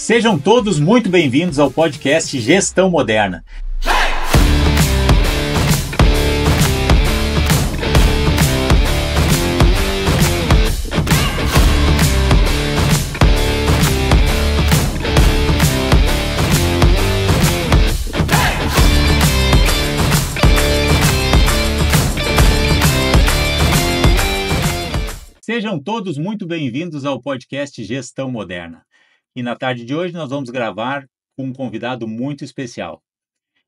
Sejam todos muito bem-vindos ao podcast Gestão Moderna. Sejam todos muito bem-vindos ao podcast Gestão Moderna. E na tarde de hoje nós vamos gravar com um convidado muito especial.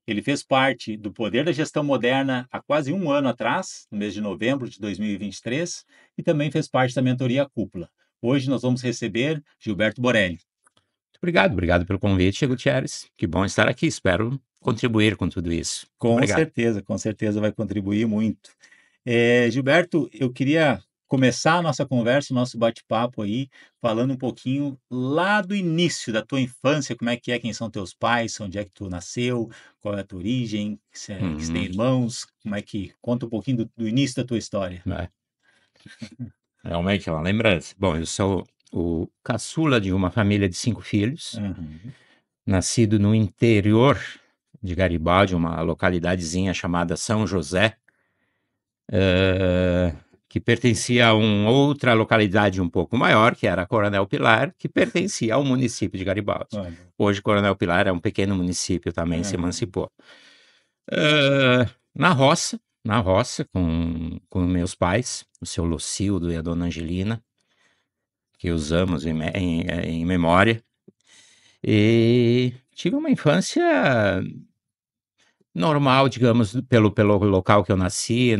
Ele fez parte do Poder da Gestão Moderna há quase um ano atrás, no mês de novembro de 2023, e também fez parte da mentoria Cúpula. Hoje nós vamos receber Gilberto Borelli. Obrigado pelo convite, Gutierrez. Que bom estar aqui, espero contribuir com tudo isso. Com Obrigado. certeza vai contribuir muito. Gilberto, eu queria começar a nossa conversa, o nosso bate-papo aí, falando um pouquinho lá do início da tua infância, como é, quem são teus pais, onde é que tu nasceu, qual é a tua origem, se tem irmãos, como é que... Conta um pouquinho do início da tua história. Realmente é uma lembrança. Bom, eu sou o caçula de uma família de 5 filhos, nascido no interior de Garibaldi, uma localidadezinha chamada São José, que pertencia a uma outra localidade um pouco maior, que era Coronel Pilar, que pertencia ao município de Garibaldi. Hoje, Coronel Pilar é um pequeno município também, se emancipou. Na roça, com meus pais, o seu Lucildo e a dona Angelina, que usamos em memória. E tive uma infância normal, digamos, pelo local que eu nasci,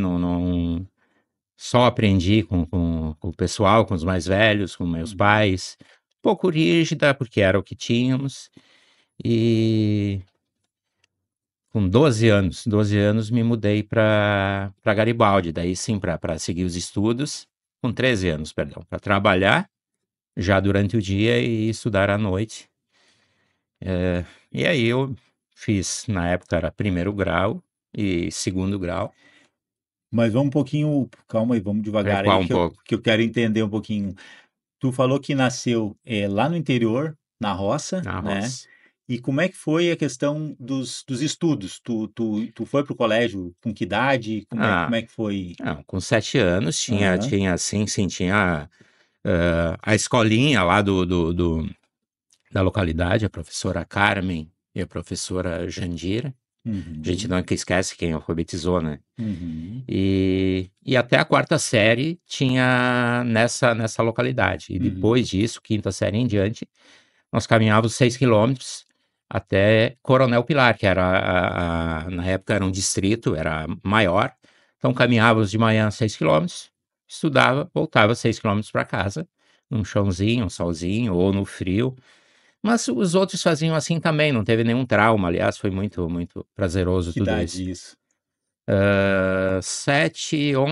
só aprendi com o pessoal, com os mais velhos, com meus pais. Um pouco rígida, porque era o que tínhamos. E com 12 anos me mudei para Garibaldi, daí sim, para seguir os estudos. Com 13 anos, perdão, para trabalhar já durante o dia e estudar à noite. E aí eu fiz, na época era primeiro grau e segundo grau. Mas vamos um pouquinho, calma aí, vamos devagar aí, que eu quero entender um pouquinho. Tu falou que nasceu lá no interior, na roça, né? E como é que foi a questão dos estudos? Tu foi para o colégio com que idade? Como é que foi? Não, com 7 anos tinha a escolinha lá da localidade, a professora Carmen e a professora Jandira. A gente nunca esquece quem alfabetizou, né? E até a 4ª série tinha nessa localidade. E depois disso, 5ª série em diante, nós caminhávamos 6 quilômetros até Coronel Pilar, que era, na época era um distrito, era maior. Então caminhávamos de manhã 6 quilômetros, estudava, voltava 6 quilômetros para casa, num chãozinho, um solzinho, ou no frio. Mas os outros faziam assim também, não teve nenhum trauma, aliás, foi muito, muito prazeroso tudo isso. Que idade isso?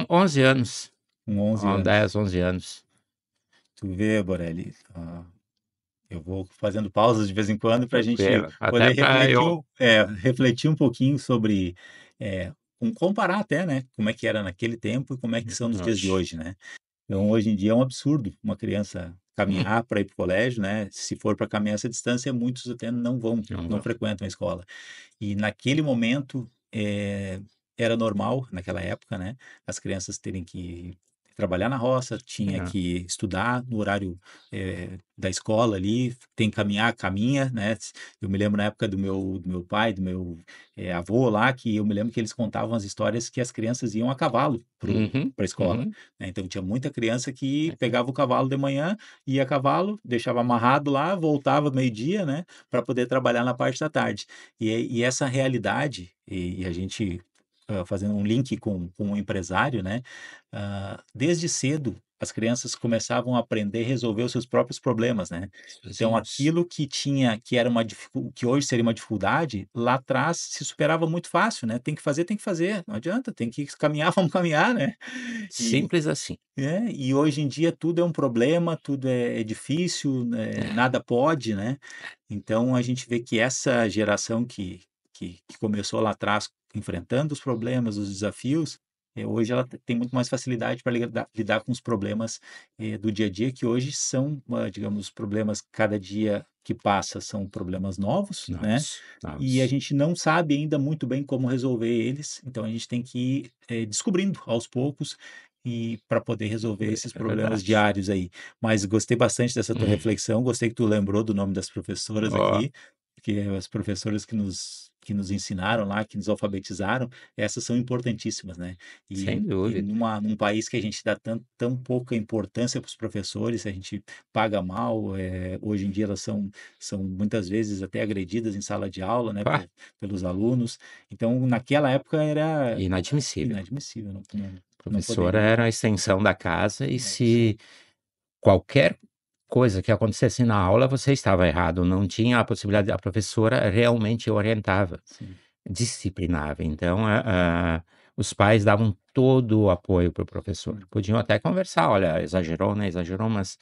11 anos. Com 11 anos. 10, 11 anos. Tu vê, Borelli, eu vou fazendo pausas de vez em quando para a gente poder refletir um pouquinho sobre, comparar até, né, como é que era naquele tempo e como é que são nos dias de hoje, né? Então, hoje em dia é um absurdo uma criança caminhar para ir para o colégio, né? Se for para caminhar essa distância, muitos até não frequentam a escola. E naquele momento, era normal, naquela época, né? As crianças terem que trabalhar na roça, tinha que estudar no horário da escola ali, tem que caminha, né? Eu me lembro na época do meu pai, do meu avô lá, que eu me lembro que eles contavam as histórias que as crianças iam a cavalo para a escola. Né? Então tinha muita criança que pegava o cavalo de manhã, ia a cavalo, deixava amarrado lá, voltava meio-dia, né? Para poder trabalhar na parte da tarde. E essa realidade, e a gente... fazendo um link com um empresário, né? Desde cedo, as crianças começavam a aprender a resolver os seus próprios problemas, né? Então, aquilo que era que hoje seria uma dificuldade, lá atrás se superava muito fácil, né? Tem que fazer, não adianta, tem que caminhar, vamos caminhar, né? Simples assim. E hoje em dia tudo é um problema, tudo é difícil, nada pode, né? Então, a gente vê que essa geração que começou lá atrás enfrentando os problemas, os desafios, hoje ela tem muito mais facilidade para lidar com os problemas do dia a dia, que hoje são, digamos, problemas cada dia que passa são problemas novos, né, Novos, e a novos. gente não sabe ainda muito bem como resolver eles, então a gente tem que ir, descobrindo aos poucos e para poder resolver esses É problemas verdade. diários aí. Mas gostei bastante dessa tua Hum. reflexão, gostei que tu lembrou do nome das professoras Ó, aqui, porque as professoras que nos ensinaram lá, que nos alfabetizaram, essas são importantíssimas, né. sem E dúvida. num país que a gente dá tão pouca importância para os professores, a gente paga mal, hoje em dia elas são muitas vezes até agredidas em sala de aula, né, Pá, pelos alunos. Então, naquela época era inadmissível. inadmissível, não Professora poderia era a extensão da casa e é isso aí. se qualquer coisa que acontecesse na aula, você estava errado, não tinha a possibilidade, a professora realmente orientava, Sim. disciplinava. Então, os pais davam todo o apoio para o professor. Hum, Podiam até conversar: "Olha, exagerou, né, exagerou", mas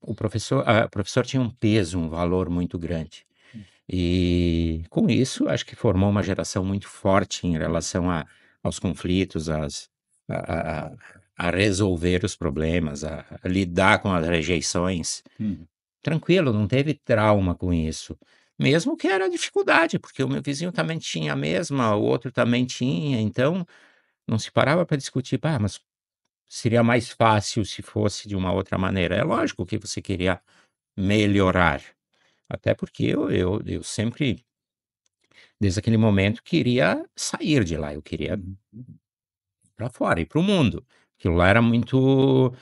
o professor tinha um peso, um valor muito grande. hum, E com isso, acho que formou uma geração muito forte em relação aos conflitos, a a a resolver os problemas, a lidar com as rejeições. uhum, Tranquilo, não teve trauma com isso. Mesmo que era dificuldade, porque o meu vizinho também tinha a mesma, o outro também tinha, então não se parava para discutir: "Ah, mas seria mais fácil se fosse de uma outra maneira". É lógico que você queria melhorar, até porque eu sempre, desde aquele momento, queria sair de lá, eu queria uhum, para fora, ir para o mundo. Aquilo lá era muito,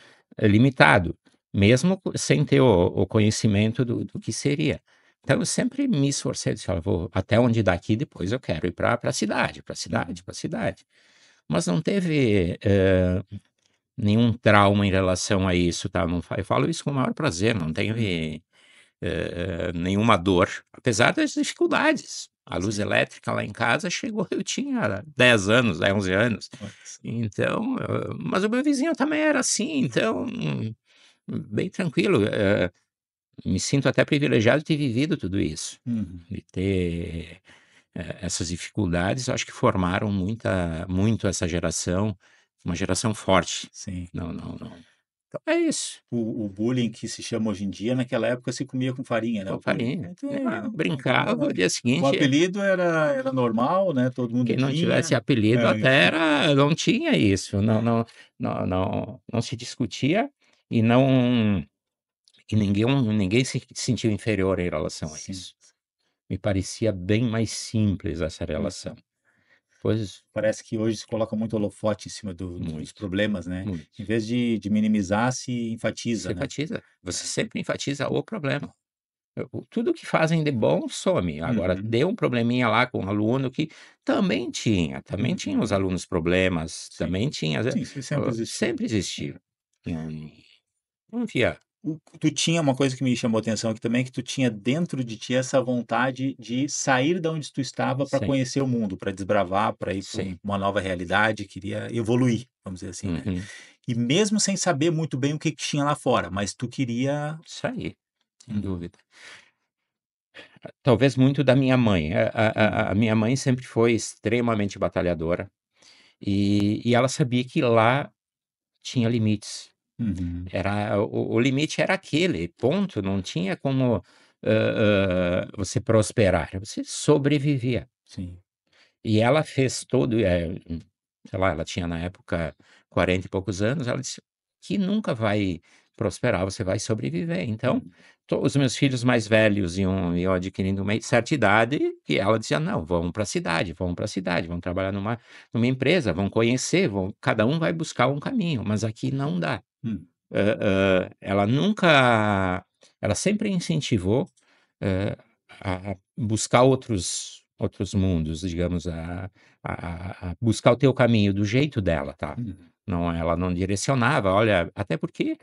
limitado, mesmo sem ter o conhecimento do que seria. Então eu sempre me esforcei, disse: "Olha, vou até onde daqui, depois eu quero ir para a cidade, para a cidade, uhum, para a cidade". Mas não teve, nenhum trauma em relação a isso, tá, não fa eu falo isso com o maior prazer, não uhum. teve, nenhuma dor, apesar das dificuldades. A luz Sim, elétrica lá em casa chegou, eu tinha 10 anos, 11 anos. olha só. Então, mas o meu vizinho também era assim, então, bem tranquilo, me sinto até privilegiado de ter vivido tudo isso, Uhum, de ter, essas dificuldades, eu acho que formaram muito essa geração, uma geração forte. sim. Não, então é isso, O bullying que se chama hoje em dia, naquela época se comia com farinha, né, pô, o bullying. farinha. Então, Ah, aquilo brincava, era o dia o seguinte, apelido era normal, né, todo mundo quem não tivesse tinha. apelido É, até era, não tinha isso, não se discutia e não. E ninguém se sentiu inferior em relação a sim. isso. Me parecia bem mais simples essa relação. Uhum. Pois Parece que hoje se coloca muito holofote em cima dos muito, problemas, né, muito. em vez de minimizar, se enfatiza, Você né. enfatiza, você É. sempre enfatiza o problema. Tudo que fazem de bom some. Agora Uhum, deu um probleminha lá com um aluno que também tinha os uhum. alunos problemas, Sim, também tinha, sim, isso sempre existiu. sempre existiu. Não não havia Tu tinha uma coisa que me chamou a atenção aqui também, que tu tinha dentro de ti essa vontade de sair da onde tu estava para sim, conhecer o mundo, para desbravar, para ir para sim. uma nova realidade, queria evoluir, vamos dizer assim, né. Uhum. E mesmo sem saber muito bem o que que tinha lá fora, mas tu queria Isso aí, sem uhum, dúvida. Talvez muito da minha mãe. A uhum, minha mãe sempre foi extremamente batalhadora, e ela sabia que lá tinha limites. uhum, O limite era aquele, ponto, não tinha como, você prosperar, você sobrevivia. sim. E ela fez todo, sei lá, ela tinha na época 40 e poucos anos, ela disse que nunca vai prosperar, você vai sobreviver. Então, Uhum, os meus filhos mais velhos iam adquirindo uma certa idade, e ela dizia: "Não, vamos para a cidade, vamos para a cidade, vamos trabalhar numa empresa, vão conhecer, vão cada um vai buscar um caminho, mas aqui não dá". hum, Ela nunca ela sempre incentivou, a buscar outros mundos, digamos, a buscar o teu caminho do jeito dela, tá. uhum, Não, ela não direcionava, olha, até porque,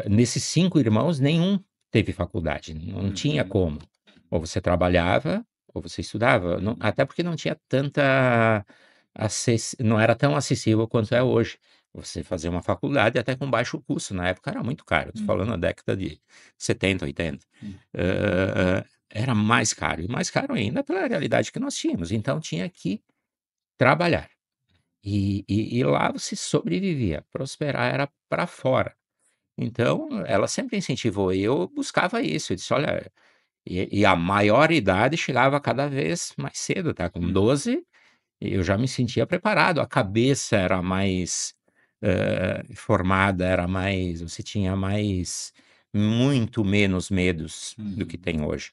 nesses 5 irmãos, nenhum teve faculdade, não tinha uhum, como. Ou você trabalhava, ou você estudava, não, uhum, até porque não tinha tanta não era tão acessível quanto é sim, hoje. Você fazer uma faculdade até com baixo custo, na época era muito caro, estou falando uhum, na década de 70, 80. hum, Era mais caro, e mais caro ainda pela realidade que nós tínhamos, então tinha que trabalhar. E lá você sobrevivia, prosperar era para fora. Então, ela sempre incentivou e eu buscava isso. Eu disse: "Olha", e a maior idade chegava cada vez mais cedo, tá, com 12 eu já me sentia preparado, a cabeça era mais, formada, era mais você tinha mais muito menos medos do que tem hoje.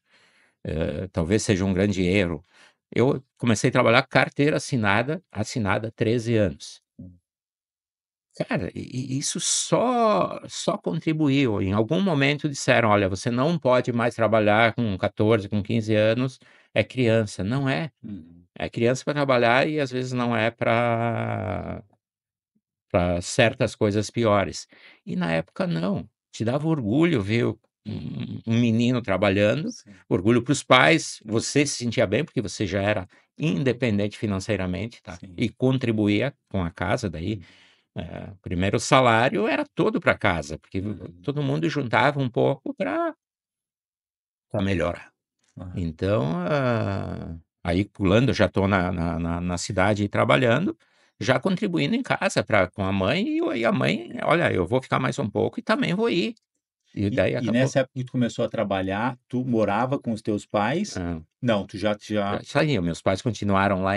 Talvez seja um grande erro. Eu comecei a trabalhar carteira assinada 13 anos. Cara, e isso só contribuiu. Em algum momento disseram: "Olha, você não pode mais trabalhar com 14, com 15 anos, é criança". Não é. É criança para trabalhar e às vezes não é para certas coisas piores. E na época não, te dava orgulho ver um menino trabalhando, Sim. orgulho para os pais, você se sentia bem, porque você já era independente financeiramente, tá, Sim. e contribuía com a casa daí, primeiro o salário era todo para casa, porque todo mundo juntava um pouco para melhorar. Aham. Então, aí pulando, eu já estou na cidade trabalhando, já contribuindo em casa pra com a mãe e a mãe: "Olha, eu vou ficar mais um pouco e também vou ir". E E daí e acabou. nessa época que tu começou a trabalhar, tu morava com os teus pais? Hã, Não, tu já já saía, meus pais continuaram lá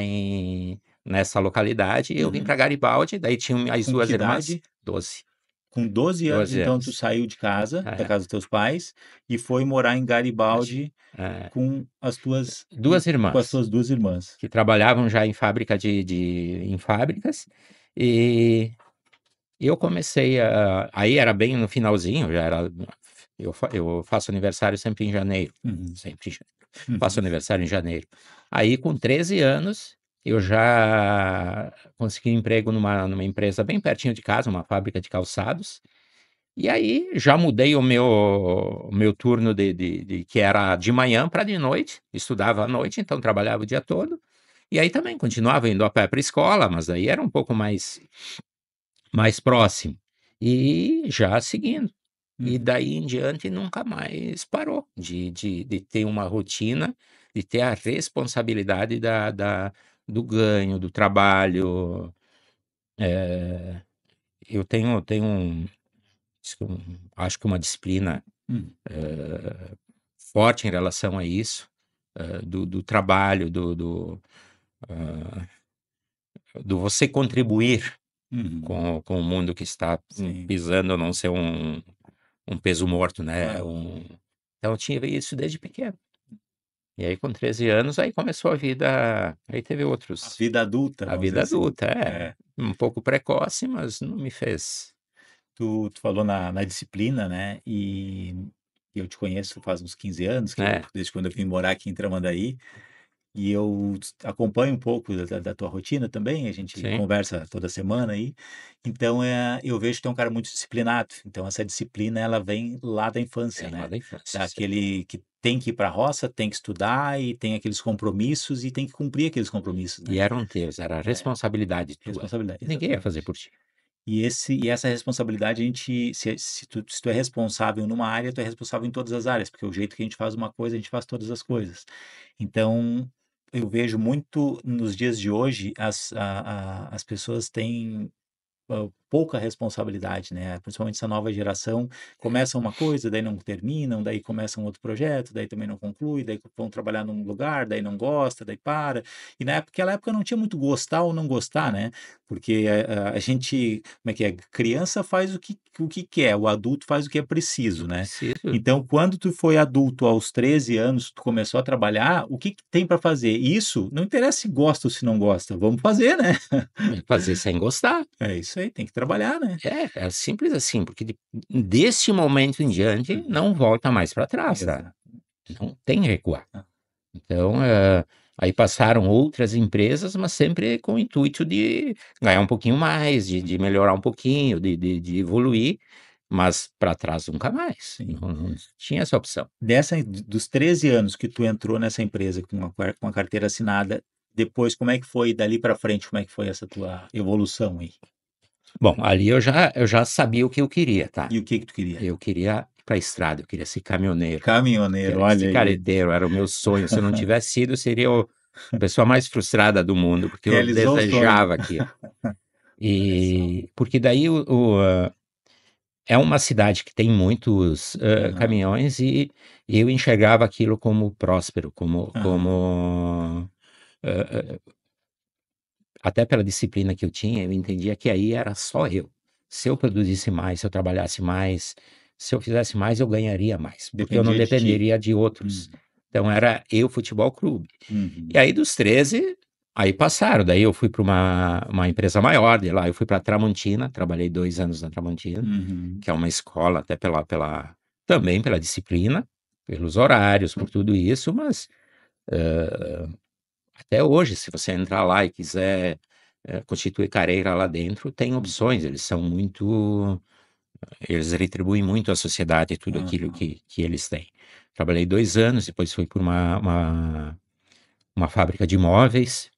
nessa localidade e eu vim uhum. pra Garibaldi, daí tinham as Com 2 que irmãs, idade? 12, Com 12 anos, 12 então tu anos. saiu de casa, da É, casa dos teus pais, e foi morar em mas Garibaldi é, com as tuas 2 com as irmãs tuas 2 irmãs. que trabalhavam já em fábrica em fábricas, e eu comecei aí era bem no finalzinho, já era eu faço aniversário sempre em janeiro, Uhum, sempre em janeiro. Faço uhum. aniversário em janeiro. Aí com 13 anos, eu já consegui emprego numa empresa bem pertinho de casa, uma fábrica de calçados, e aí já mudei o meu turno de que era de manhã para de noite, estudava à noite, então trabalhava o dia todo, e aí também continuava indo a pé para a escola, mas aí era um pouco mais próximo. E já seguindo. E Uhum. daí em diante nunca mais parou de ter uma rotina, de ter a responsabilidade do ganho, do trabalho. Eh, eu tenho acho que uma disciplina, Hum. forte em relação a isso, do trabalho, do você contribuir Uhum. com o mundo que está, Sim. pisando, não ser um peso morto, né, Aham. então eu tinha isso desde pequeno. E aí com 13 anos, aí começou a vida aí teve A outros vida adulta, a vamos dizer vida assim. adulta, é, É. um pouco precoce, mas não me fez Tu falou na disciplina, né, e eu te conheço faz uns 15 anos, que eu né, desde quando eu vim morar aqui em Tramandaí, e eu acompanho um pouco da tua rotina também, a gente sim, conversa toda semana aí, então, eu vejo que tu é um cara muito disciplinado, então essa disciplina ela vem lá da infância, vem lá né, da infância, sem dúvida. daquele que tem que ir para a roça, tem que estudar e tem aqueles compromissos e tem que cumprir aqueles compromissos, E né. eram teus, era a É, responsabilidade tua, responsabilidade, ninguém ia fazer exatamente. por ti. E essa responsabilidade a gente se tu é responsável numa área, tu é responsável em todas as áreas, porque o jeito que a gente faz uma coisa, a gente faz todas as coisas. Então, eu vejo muito nos dias de hoje as pessoas têm pouca responsabilidade, né, principalmente essa nova geração, começa uma coisa, daí não terminam, daí começa um outro projeto, daí também não conclui, daí vão trabalhar num lugar, daí não gosta, daí para. E naquela época não tinha muito gostar ou não gostar, né, porque a gente, como é que é, criança faz o que quer, o adulto faz o que é Eu preciso, né. preciso Então quando tu foi adulto aos 13 anos, tu começou a trabalhar, o que que tem para fazer? Isso, não interessa se gosta ou se não gosta, vamos fazer, né. fazer sem gostar. É isso aí, tem que trabalhar, né. É simples assim, porque desse momento em diante Uhum. não volta mais para trás, tá, Exato. não tem recuar. Ah, Então, aí passaram outras empresas, mas sempre com o intuito de ganhar um pouquinho mais, de uhum. melhorar um pouquinho, de evoluir, mas para trás nunca mais, Sim. não tinha essa opção. Dos 13 anos que tu entrou nessa empresa com a carteira assinada, depois como é que foi dali para frente, como é que foi essa tua evolução aí? Bom, ali eu já sabia o que eu queria, tá. E o que que tu queria? Eu queria ir pra estrada, eu queria ser caminhoneiro, Caminhoneiro, queria olha ser aí. careteiro, era o meu sonho, se eu não tivesse sido, eu seria a pessoa mais frustrada do mundo, porque eu Realizou o sonho. desejava aquilo. Olha só. E porque daí é uma cidade que tem muitos caminhões e eu enxergava aquilo como próspero, até pela disciplina que eu tinha, eu entendia que aí era só eu. Se eu produzisse mais, se eu trabalhasse mais, se eu fizesse mais, eu ganharia mais, porque eu não Dependia de ti. dependeria de outros. Então era eu Futebol Clube. Uhum. E aí dos 13, aí passaram. Daí eu fui para uma empresa maior, de lá eu fui para Tramontina, trabalhei 2 anos na Tramontina, que é uma escola até também pela disciplina, pelos horários, por tudo isso, mas até hoje, se você entrar lá e quiser constituir carreira lá dentro, tem opções. Eles retribuem muito à sociedade tudo aquilo que eles têm. Trabalhei 2 anos, depois fui para uma fábrica de móveis.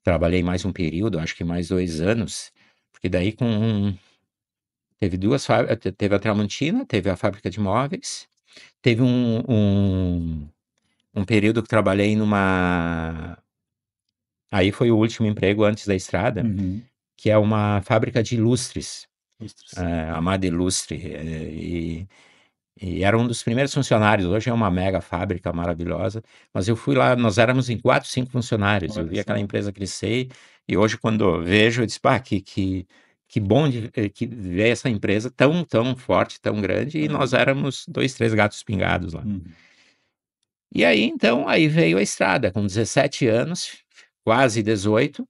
Trabalhei mais um período, acho que mais 2 anos, porque daí teve duas fábricas, teve a Tramontina, teve a fábrica de móveis, teve um período que trabalhei aí foi o último emprego antes da estrada, que é uma fábrica de lustres, Amada Ilustre, e era um dos primeiros funcionários. Hoje é uma mega fábrica maravilhosa, mas eu fui lá, nós éramos em 4, 5 funcionários. Eu vi aquela empresa crescer e hoje quando eu vejo, eu disse, pá, que bom que ver essa empresa tão, tão forte, tão grande, e nós éramos 2, 3 gatos pingados lá. E aí, então, aí veio a estrada, com 17 anos, quase 18.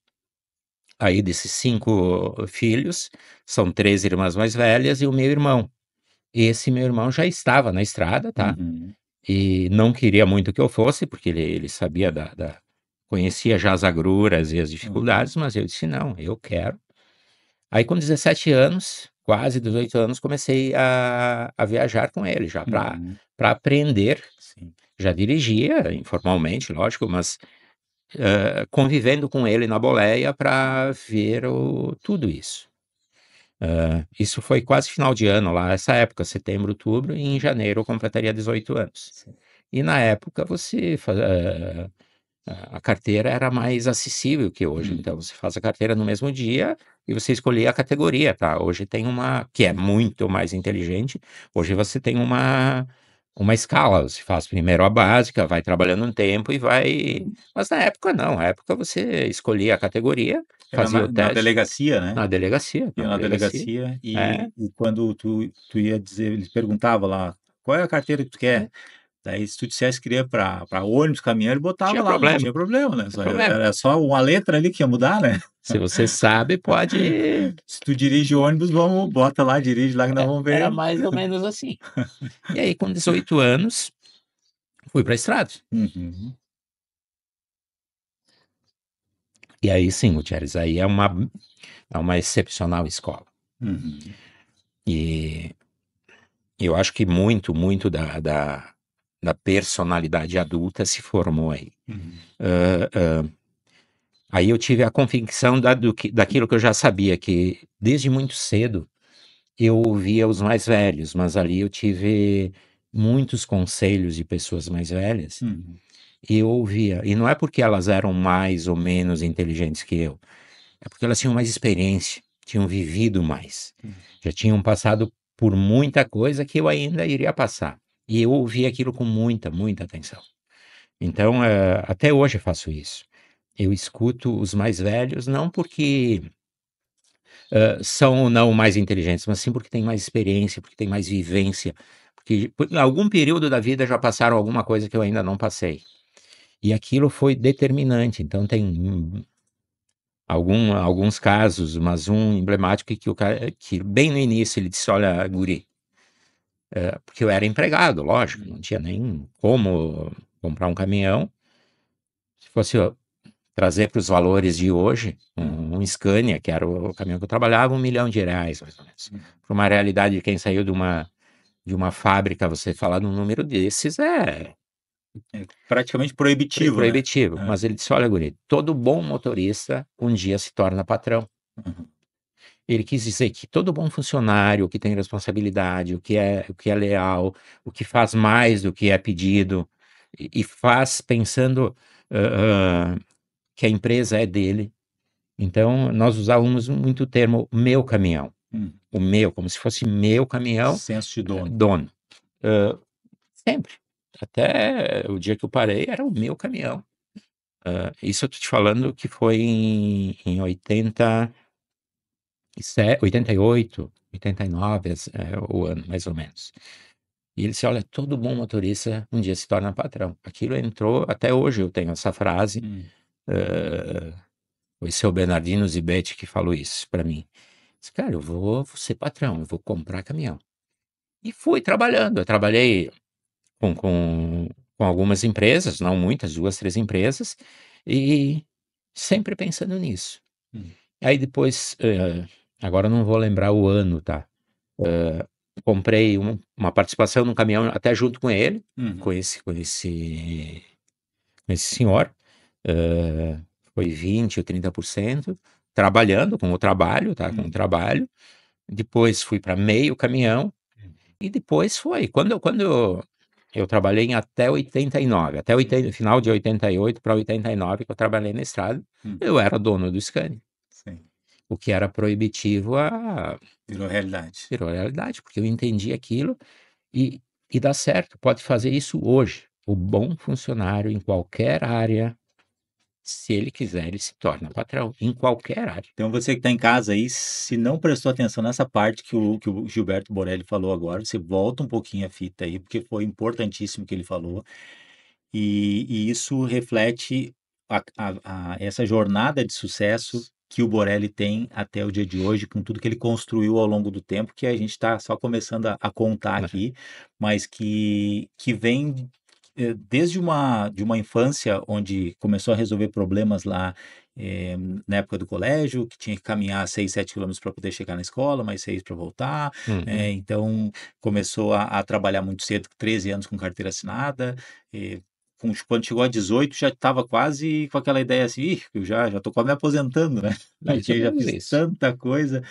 Aí desses 5 filhos, são 3 irmãs mais velhas e o meu irmão. Esse meu irmão já estava na estrada, tá? E não queria muito que eu fosse, porque ele sabia conhecia já as agruras e as dificuldades, mas eu disse, não, eu quero. Aí com 17 anos, quase 18 anos, comecei a viajar com ele, já para aprender. Já dirigia informalmente, lógico, mas convivendo com ele na boleia para ver tudo isso. Isso foi quase final de ano lá, essa época, setembro, outubro, e em janeiro eu completaria 18 anos. E na época a carteira era mais acessível que hoje, então você faz a carteira no mesmo dia e você escolhia a categoria, tá? Hoje tem uma que é muito mais inteligente, hoje você tem uma escala, você faz primeiro a básica, vai trabalhando um tempo e vai... Mas na época não, na época você escolhia a categoria, Era fazia o na teste. delegacia, né? Na delegacia, Ia na delegacia É. e quando tu ia dizer, eles perguntavam lá, qual é a carteira que tu quer? Daí se tu dissesse que queria para ônibus, caminhão, ele botava Tinha lá, não problema, tinha problema, né? tinha problema. Era só uma letra ali que ia mudar, né? Se você sabe, pode... Se tu dirige ônibus, bota lá, dirige lá que nós vamos ver. Era mais ou menos assim. E aí, com 18 anos, fui para a estrada. E aí sim, Gutierrez, aí é uma excepcional escola. E eu acho que muito, muito da personalidade adulta se formou aí. Aí eu tive a convicção daquilo que eu já sabia, que desde muito cedo eu ouvia os mais velhos, mas ali eu tive muitos conselhos de pessoas mais velhas. E eu ouvia, e não é porque elas eram mais ou menos inteligentes que eu, é porque elas tinham mais experiência, tinham vivido mais, já tinham passado por muita coisa que eu ainda iria passar. E eu ouvi aquilo com muita, muita atenção. Então, até hoje eu faço isso. Eu escuto os mais velhos, não porque são ou não mais inteligentes, mas sim porque têm mais experiência, porque têm mais vivência, porque em algum período da vida já passaram alguma coisa que eu ainda não passei. E aquilo foi determinante. Então, tem alguns casos, mas um emblemático que o cara, que bem no início ele disse, olha, guri, porque eu era empregado, lógico, não tinha nem como comprar um caminhão. Se fosse trazer para os valores de hoje, um Scania, que era o caminhão que eu trabalhava, R$1 milhão, mais ou menos. Para uma realidade de quem saiu de uma fábrica, você falar num número desses É praticamente proibitivo, né? proibitivo. Mas ele disse, olha, guri, todo bom motorista um dia se torna patrão. Ele quis dizer que todo bom funcionário que tem responsabilidade, o que é leal, o que faz mais do que é pedido, e faz pensando que a empresa é dele. Então, nós usávamos muito o termo meu caminhão. O meu, como se fosse meu caminhão. Senso de dono. Dono. Sempre. Até o dia que eu parei, era o meu caminhão. Isso eu tô te falando que foi em 88, 89, o ano, mais ou menos. E ele disse, olha, todo bom motorista um dia se torna patrão. Aquilo entrou, até hoje eu tenho essa frase. Foi seu Bernardino Zibetti que falou isso para mim. Disse, cara, eu vou ser patrão, eu vou comprar caminhão. E fui trabalhando. Eu trabalhei com algumas empresas, não muitas, 2, 3 empresas, e sempre pensando nisso. Aí depois, agora eu não vou lembrar o ano, tá? Comprei uma participação num caminhão, até junto com ele, com esse senhor, foi 20 ou 30%, trabalhando com o trabalho, tá? Com o trabalho. Depois fui para meio caminhão, e depois foi. Quando eu trabalhei até 89, final de 88 para 89, que eu trabalhei na estrada, eu era dono do Scania. Sim. O que era proibitivo virou realidade. Virou realidade, porque eu entendi aquilo e dá certo, pode fazer isso hoje. O bom funcionário em qualquer área, se ele quiser, ele se torna patrão, em qualquer área. Então você que está em casa aí, se não prestou atenção nessa parte que o Gilberto Borelli falou agora, você volta um pouquinho a fita aí, porque foi importantíssimo o que ele falou. E isso reflete essa jornada de sucesso que o Borelli tem até o dia de hoje, com tudo que ele construiu ao longo do tempo, que a gente está só começando a contar aqui, mas que vem desde de uma infância onde começou a resolver problemas lá na época do colégio, que tinha que caminhar 6, 7 quilômetros para poder chegar na escola, mais 6 para voltar. Então começou a trabalhar muito cedo, 13 anos com carteira assinada. Quando chegou a 18, já estava quase com aquela ideia assim, eu já estou quase me aposentando, né? Porque já fiz tanta coisa.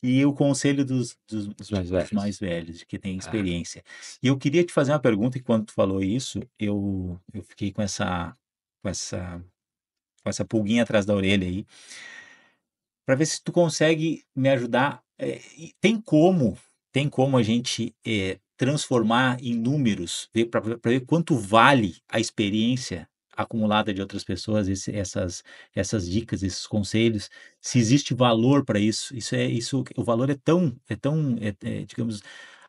E o conselho dos mais velhos, que têm experiência. E eu queria te fazer uma pergunta, e quando tu falou isso, eu fiquei com essa pulguinha atrás da orelha aí, para ver se tu consegue me ajudar. Tem como a gente transformar em números, para ver quanto vale a experiência acumulada de outras pessoas, essas dicas, esses conselhos, se existe valor para isso. O valor é tão, digamos,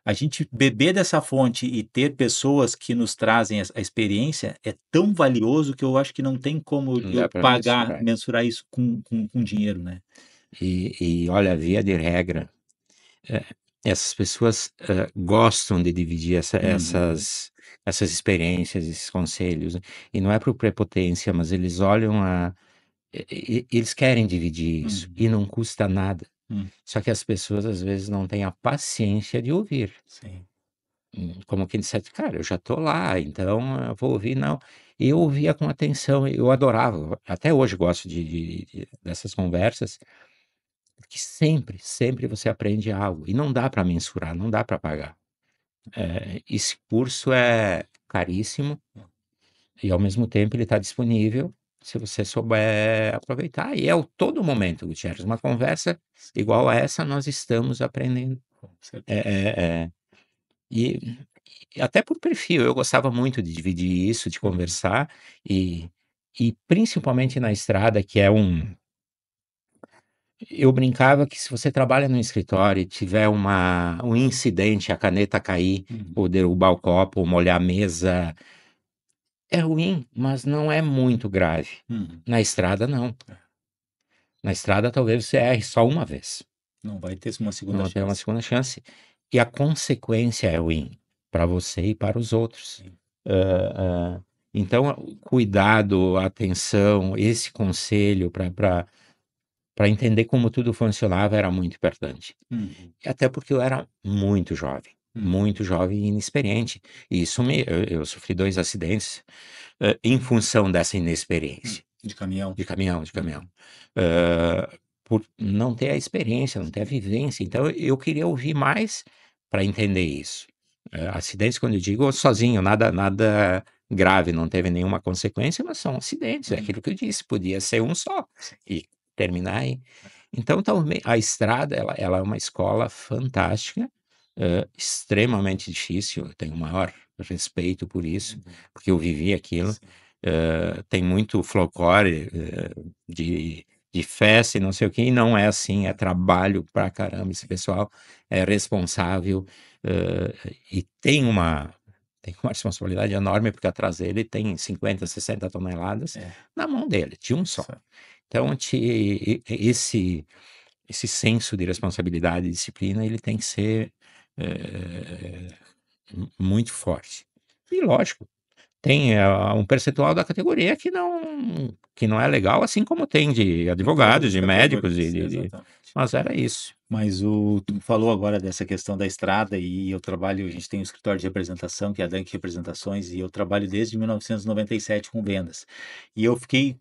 a gente beber dessa fonte e ter pessoas que nos trazem a experiência é tão valioso que eu acho que não tem como eu mensurar isso com dinheiro, né? E olha, via de regra, essas pessoas gostam de dividir essas experiências, esses conselhos, e não é por prepotência, mas eles olham eles querem dividir isso, e não custa nada. Só que as pessoas às vezes não têm a paciência de ouvir. Sim. Como quem disse, cara, eu já tô lá, então eu vou ouvir, não. Eu ouvia com atenção, eu adorava, até hoje gosto dessas conversas, porque sempre você aprende algo, e não dá para mensurar, não dá para pagar. Esse curso é caríssimo, e ao mesmo tempo ele está disponível, se você souber aproveitar, e é todo momento, Gutierrez, uma conversa igual a essa, nós estamos aprendendo. Com certeza. E até por perfil, eu gostava muito de dividir isso, de conversar, e principalmente na estrada, que é eu brincava que se você trabalha no escritório e tiver um incidente, a caneta cair, ou derrubar o copo, ou molhar a mesa, é ruim, mas não é muito grave. Na estrada, não. Na estrada, talvez você erre só uma vez. Não vai ter uma segunda Não vai chance. ter uma segunda chance. E a consequência é ruim para você e para os outros. Então, cuidado, atenção, esse conselho para entender como tudo funcionava era muito importante. Até porque eu era muito jovem e inexperiente. E isso eu sofri 2 acidentes em função dessa inexperiência. De caminhão. De caminhão. Por não ter a experiência, não ter a vivência. Então, eu queria ouvir mais para entender isso. Acidentes, quando eu digo sozinho, nada grave, não teve nenhuma consequência, mas são acidentes. É aquilo que eu disse, podia ser um só e terminar aí. Então, a estrada, ela é uma escola fantástica, extremamente difícil, eu tenho o maior respeito por isso, porque eu vivi aquilo. Tem muito folclore de festa e não sei o que, e não é assim, é trabalho pra caramba. Esse pessoal é responsável e tem uma responsabilidade enorme, porque atrás dele tem 50, 60 toneladas na mão dele, de um só. Então, esse senso de responsabilidade e disciplina, ele tem que ser muito forte. E lógico, tem um percentual da categoria que não é legal, assim como tem de advogados, de médicos, mas era isso. Mas tu falou agora dessa questão da estrada e eu trabalho, a gente tem um escritório de representação, que é a Dank Representações, e eu trabalho desde 1997 com vendas. E eu fiquei,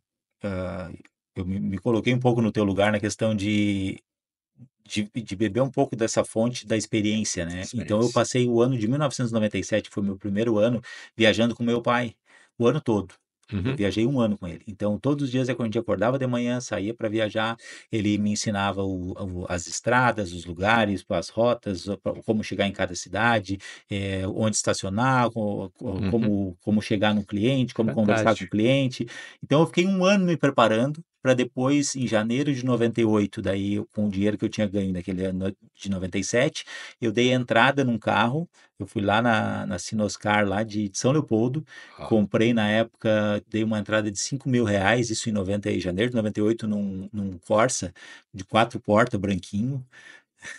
eu me coloquei um pouco no teu lugar na questão de beber um pouco dessa fonte da experiência, né? Então eu passei o ano de 1997, foi meu primeiro ano, viajando com meu pai, o ano todo. Eu viajei um ano com ele. Então, todos os dias, quando a gente acordava de manhã, saía para viajar, ele me ensinava as estradas, os lugares, as rotas, como chegar em cada cidade, onde estacionar, como chegar no cliente, como conversar com o cliente. Então, eu fiquei um ano me preparando para depois, em janeiro de 98, daí com o dinheiro que eu tinha ganho naquele ano de 97, eu dei entrada num carro, eu fui lá na Sinoscar, lá de São Leopoldo, comprei na época, dei uma entrada de R$ 5.000, isso em janeiro de 98, num Corsa de 4 portas, branquinho.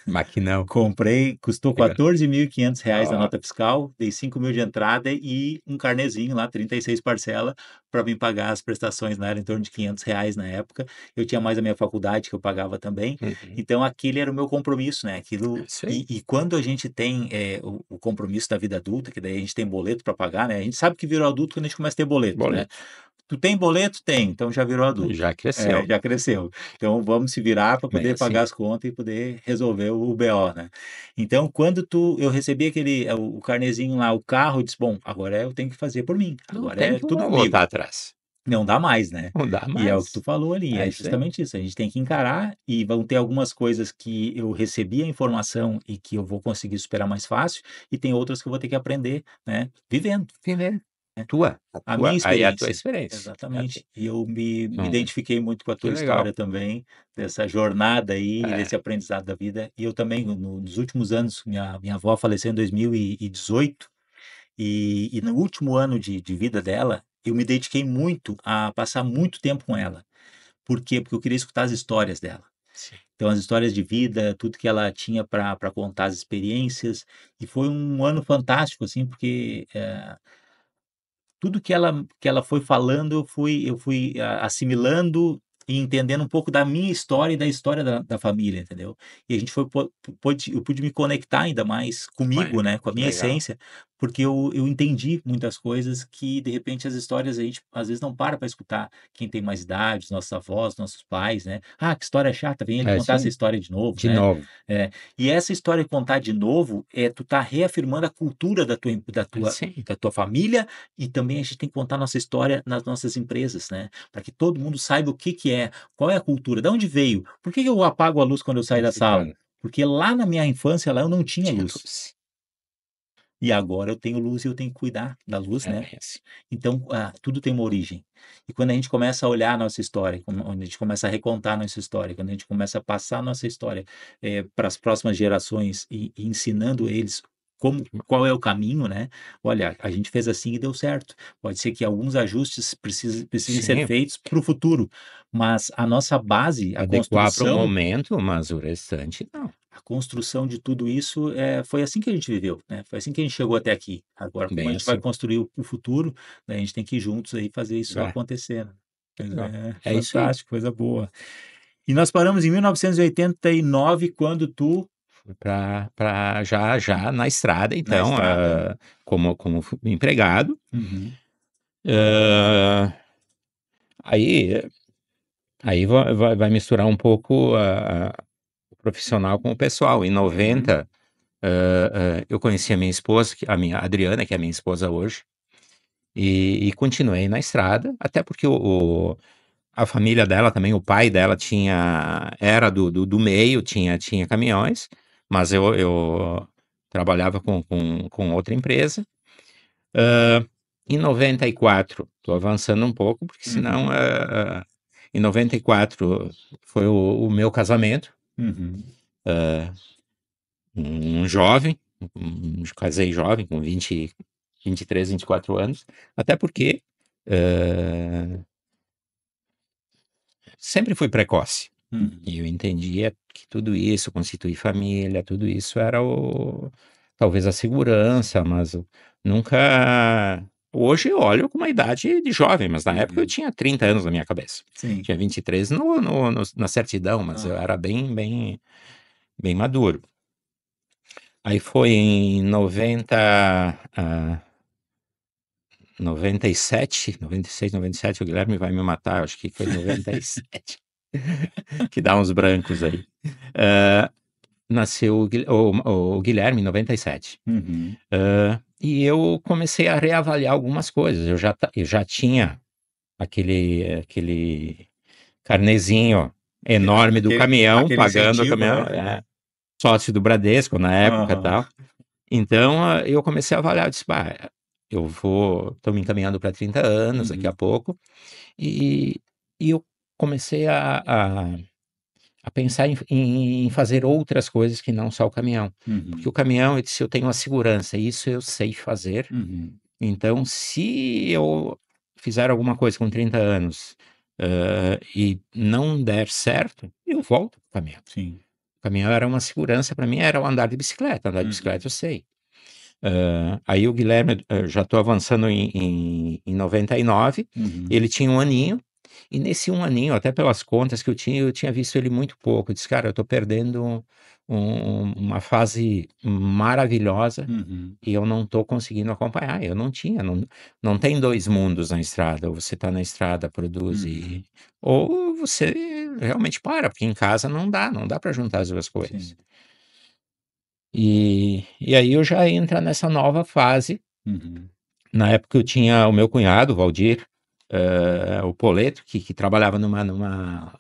Maquinão. Comprei, custou R$ 14.500 na nota fiscal, dei 5.000 de entrada e um carnezinho lá, 36 parcelas, para me pagar as prestações, né? Era em torno de R$ 500 na época. Eu tinha mais a minha faculdade que eu pagava também. Então, aquele era o meu compromisso, né? Aquilo, e quando a gente tem o compromisso da vida adulta, que daí a gente tem boleto para pagar, né? A gente sabe que virou adulto quando a gente começa a ter boleto, né? Tu tem boleto? Tem, então já virou adulto. Já cresceu. Já cresceu. Então vamos se virar para poder pagar as contas e poder resolver o BO, né? Então, quando eu recebi o carnezinho lá, o carro, eu disse, bom, agora eu tenho que fazer por mim. Agora é tudo comigo. Voltar atrás. Não dá mais, né? Não dá mais. E é o que tu falou ali, é justamente isso. A gente tem que encarar e vão ter algumas coisas que eu recebi a informação e que eu vou conseguir superar mais fácil, e tem outras que eu vou ter que aprender, né? Vivendo. A minha experiência. Aí a tua experiência. Exatamente. E eu me identifiquei muito com a tua história também, dessa jornada aí, desse aprendizado da vida. E eu também, nos últimos anos, minha avó faleceu em 2018, e no último ano de vida dela, eu me dediquei muito a passar muito tempo com ela. Por quê? Porque eu queria escutar as histórias dela. Então, as histórias de vida, tudo que ela tinha para contar, as experiências. E foi um ano fantástico, assim, porque tudo que ela foi falando, eu fui assimilando e entendendo um pouco da minha história e da história da família, entendeu? E a gente eu pude me conectar ainda mais comigo, né, com a minha essência, porque eu entendi muitas coisas que, de repente, as histórias a gente, às vezes, não para escutar quem tem mais idade, nossos avós, nossos pais, né? Ah, que história chata, vem ele contar essa história de novo, né? E essa história de contar de novo, tu tá reafirmando a cultura da tua família, e também a gente tem que contar nossa história nas nossas empresas, né? Para que todo mundo saiba o que é, qual é a cultura, de onde veio. Por que eu apago a luz quando eu saio da sala? Porque lá na minha infância, lá eu não tinha luz. E agora eu tenho luz e eu tenho que cuidar da luz, né? Então, tudo tem uma origem. E quando a gente começa a olhar a nossa história, quando a gente começa a recontar a nossa história, quando a gente começa a passar a nossa história para as próximas gerações e ensinando eles qual é o caminho, né? Olha, a gente fez assim e deu certo. Pode ser que alguns ajustes precisem ser feitos para o futuro, mas a nossa base, a Adequar para o construção, momento, mas o restante não. a construção de tudo isso foi assim que a gente viveu, né? Foi assim que a gente chegou até aqui. Agora, como a gente vai construir o futuro, né, a gente tem que ir juntos aí fazer isso acontecer, né? Isso aí. Fantástico, coisa boa. E nós paramos em 1989, quando tu para já na estrada, então, como empregado. Aí vai misturar um pouco o profissional com o pessoal. Em 90, eu conheci a minha esposa, a minha Adriana, que é a minha esposa hoje, e continuei na estrada, até porque a família dela também, o pai dela era do meio, tinha caminhões, mas eu trabalhava com outra empresa. Em 94, estou avançando um pouco, porque senão em 94 foi o meu casamento. Um jovem, casei jovem, com 23, 24 anos, até porque sempre fui precoce. E eu entendia que tudo isso, constituir família, tudo isso era talvez a segurança, mas nunca. Hoje eu olho com uma idade de jovem, mas na época eu tinha 30 anos na minha cabeça. Sim. Tinha 23 na certidão, mas eu era bem maduro. Aí foi em 97, 96, 97, o Guilherme vai me matar, acho que foi 97, que dá uns brancos aí. Nasceu o Guilherme em 97. E eu comecei a reavaliar algumas coisas. Eu já tinha aquele carnezinho enorme do caminhão, pagando o caminhão, né? Sócio do Bradesco na época e tal. Então eu comecei a avaliar, eu disse, estou me encaminhando para 30 anos daqui a pouco, e eu comecei a pensar em fazer outras coisas que não só o caminhão. Porque o caminhão, eu disse, eu tenho a segurança, isso eu sei fazer. Então, se eu fizer alguma coisa com 30 anos e não der certo, eu volto para o caminhão. Sim. O caminhão era uma segurança para mim, era o andar de bicicleta. Andar de bicicleta eu sei. Aí o Guilherme, já estou avançando em 99, ele tinha um aninho, e nesse um aninho, até pelas contas que eu tinha visto ele muito pouco. Eu disse, cara, eu estou perdendo uma fase maravilhosa e eu não estou conseguindo acompanhar. Eu não tem dois mundos na estrada. Ou você está na estrada, produz ou você realmente para, porque em casa não dá para juntar as duas coisas. Sim. E aí eu já entro nessa nova fase. Na época eu tinha o meu cunhado, o Valdir, o Poleto, que trabalhava numa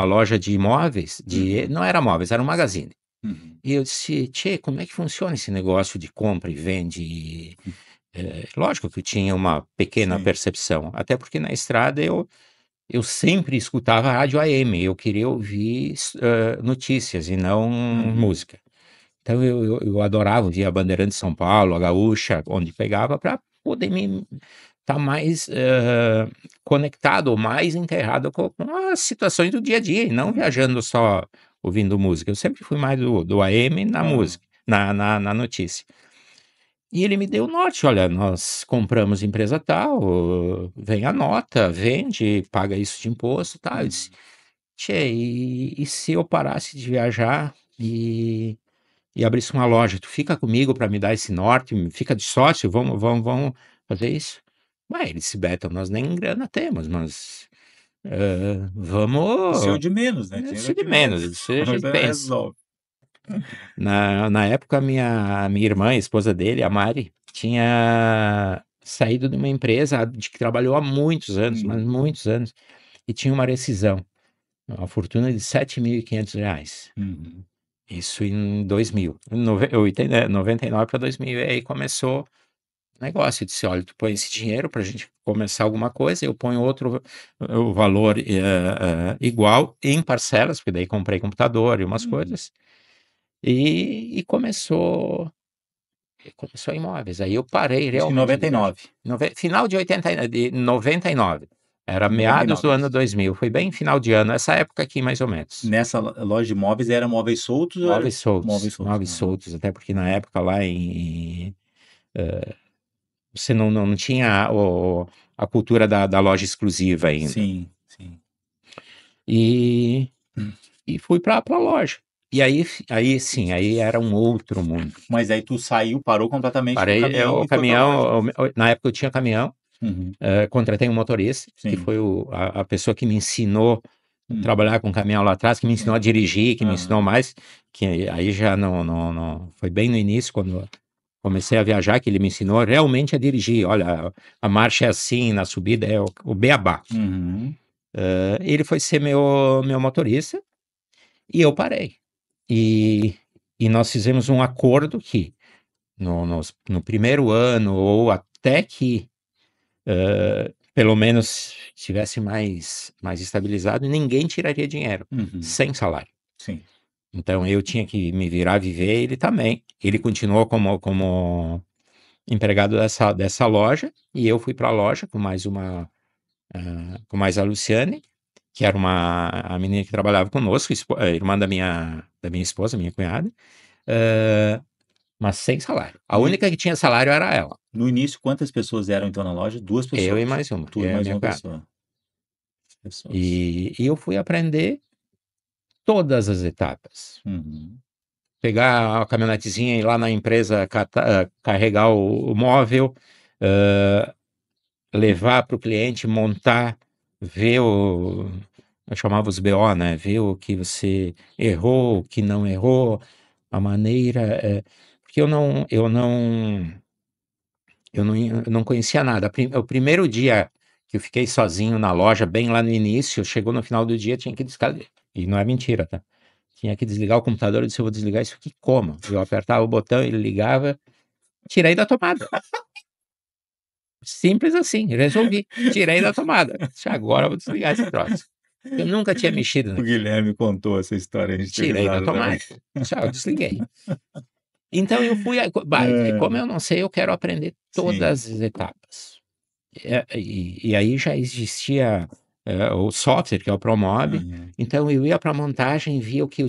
loja de imóveis, não era móveis, era um magazine. E eu disse, tchê, como é que funciona esse negócio de compra e vende? Lógico que eu tinha uma pequena percepção, até porque na estrada eu sempre escutava a rádio AM, eu queria ouvir notícias e não música. Então eu adorava ouvir a Bandeirante de São Paulo, a Gaúcha, onde pegava, para poder estar mais conectado, mais inteirado com as situações do dia a dia, e não viajando só ouvindo música. Eu sempre fui mais do AM na música, na notícia. E ele me deu o norte, olha, nós compramos empresa tal, vem a nota, vende, paga isso de imposto, tal. Eu disse, tchê, e se eu parasse de viajar e abrisse uma loja, tu fica comigo para me dar esse norte, fica de sócio, vamos fazer isso? Ele disse, Beto, nós nem grana temos, mas vamos... Isso é o de menos, né? Isso de menos, isso a gente pensa. Na época, minha irmã, a esposa dele, a Mari, tinha saído de uma empresa de que trabalhou há muitos anos, mas muitos anos, e tinha uma rescisão, uma fortuna de R$7.500. Isso em 2000, 99 para 2000, e aí começou o negócio. Eu disse, olha, tu põe esse dinheiro para a gente começar alguma coisa, eu ponho outro o valor igual em parcelas, porque daí comprei computador e umas coisas, e começou imóveis. Aí eu parei realmente. Isso em 99. Final de 99. Era meados do ano 2000, foi bem final de ano, essa época aqui mais ou menos. Nessa loja de móveis era móveis soltos? Móveis soltos, até porque na época lá você não tinha a cultura da loja exclusiva ainda. Sim. E fui para a loja. E aí era um outro mundo. Mas aí tu saiu, parou completamente o caminhão, na época eu tinha caminhão, contratei um motorista, que foi a pessoa que me ensinou a trabalhar com caminhão lá atrás, que me ensinou a dirigir, que me ensinou mais, que aí já não foi bem no início, quando comecei a viajar, que ele me ensinou realmente a dirigir. Olha, a marcha é assim, na subida é o beabá. Ele foi ser meu motorista e eu parei. E nós fizemos um acordo que no primeiro ano, ou até que pelo menos estivesse mais estabilizado, ninguém tiraria dinheiro, sem salário. Sim. Então eu tinha que me virar, viver, ele também. Ele continuou como empregado dessa loja, e eu fui para a loja com mais a Luciane, que era a menina que trabalhava conosco, irmã da minha esposa, minha cunhada, mas sem salário. A única que tinha salário era ela. No início, quantas pessoas eram então na loja? 2 pessoas. Eu e mais uma. Tu e mais uma pessoa. E eu fui aprender todas as etapas. Pegar a caminhonetezinha e ir lá na empresa carregar o móvel, levar para o cliente, montar, ver eu chamava os BO, né? Ver o que você errou, o que não errou, a maneira. Porque eu não conhecia nada. O primeiro dia que eu fiquei sozinho na loja, bem lá no início, chegou no final do dia, tinha que descarregar. E não é mentira, tá? Tinha que desligar o computador. Eu disse: eu vou desligar isso aqui como? Eu apertava o botão, ele ligava, tirei da tomada. Simples assim, resolvi. Tirei da tomada. Disse: agora eu vou desligar esse troço. Eu nunca tinha mexido. O Guilherme contou essa história, a gente tirei da tomada. Eu desliguei. Então eu fui. Como eu não sei, eu quero aprender todas as etapas. E aí já existia o software, que é o Promob. Então eu ia para a montagem, via o que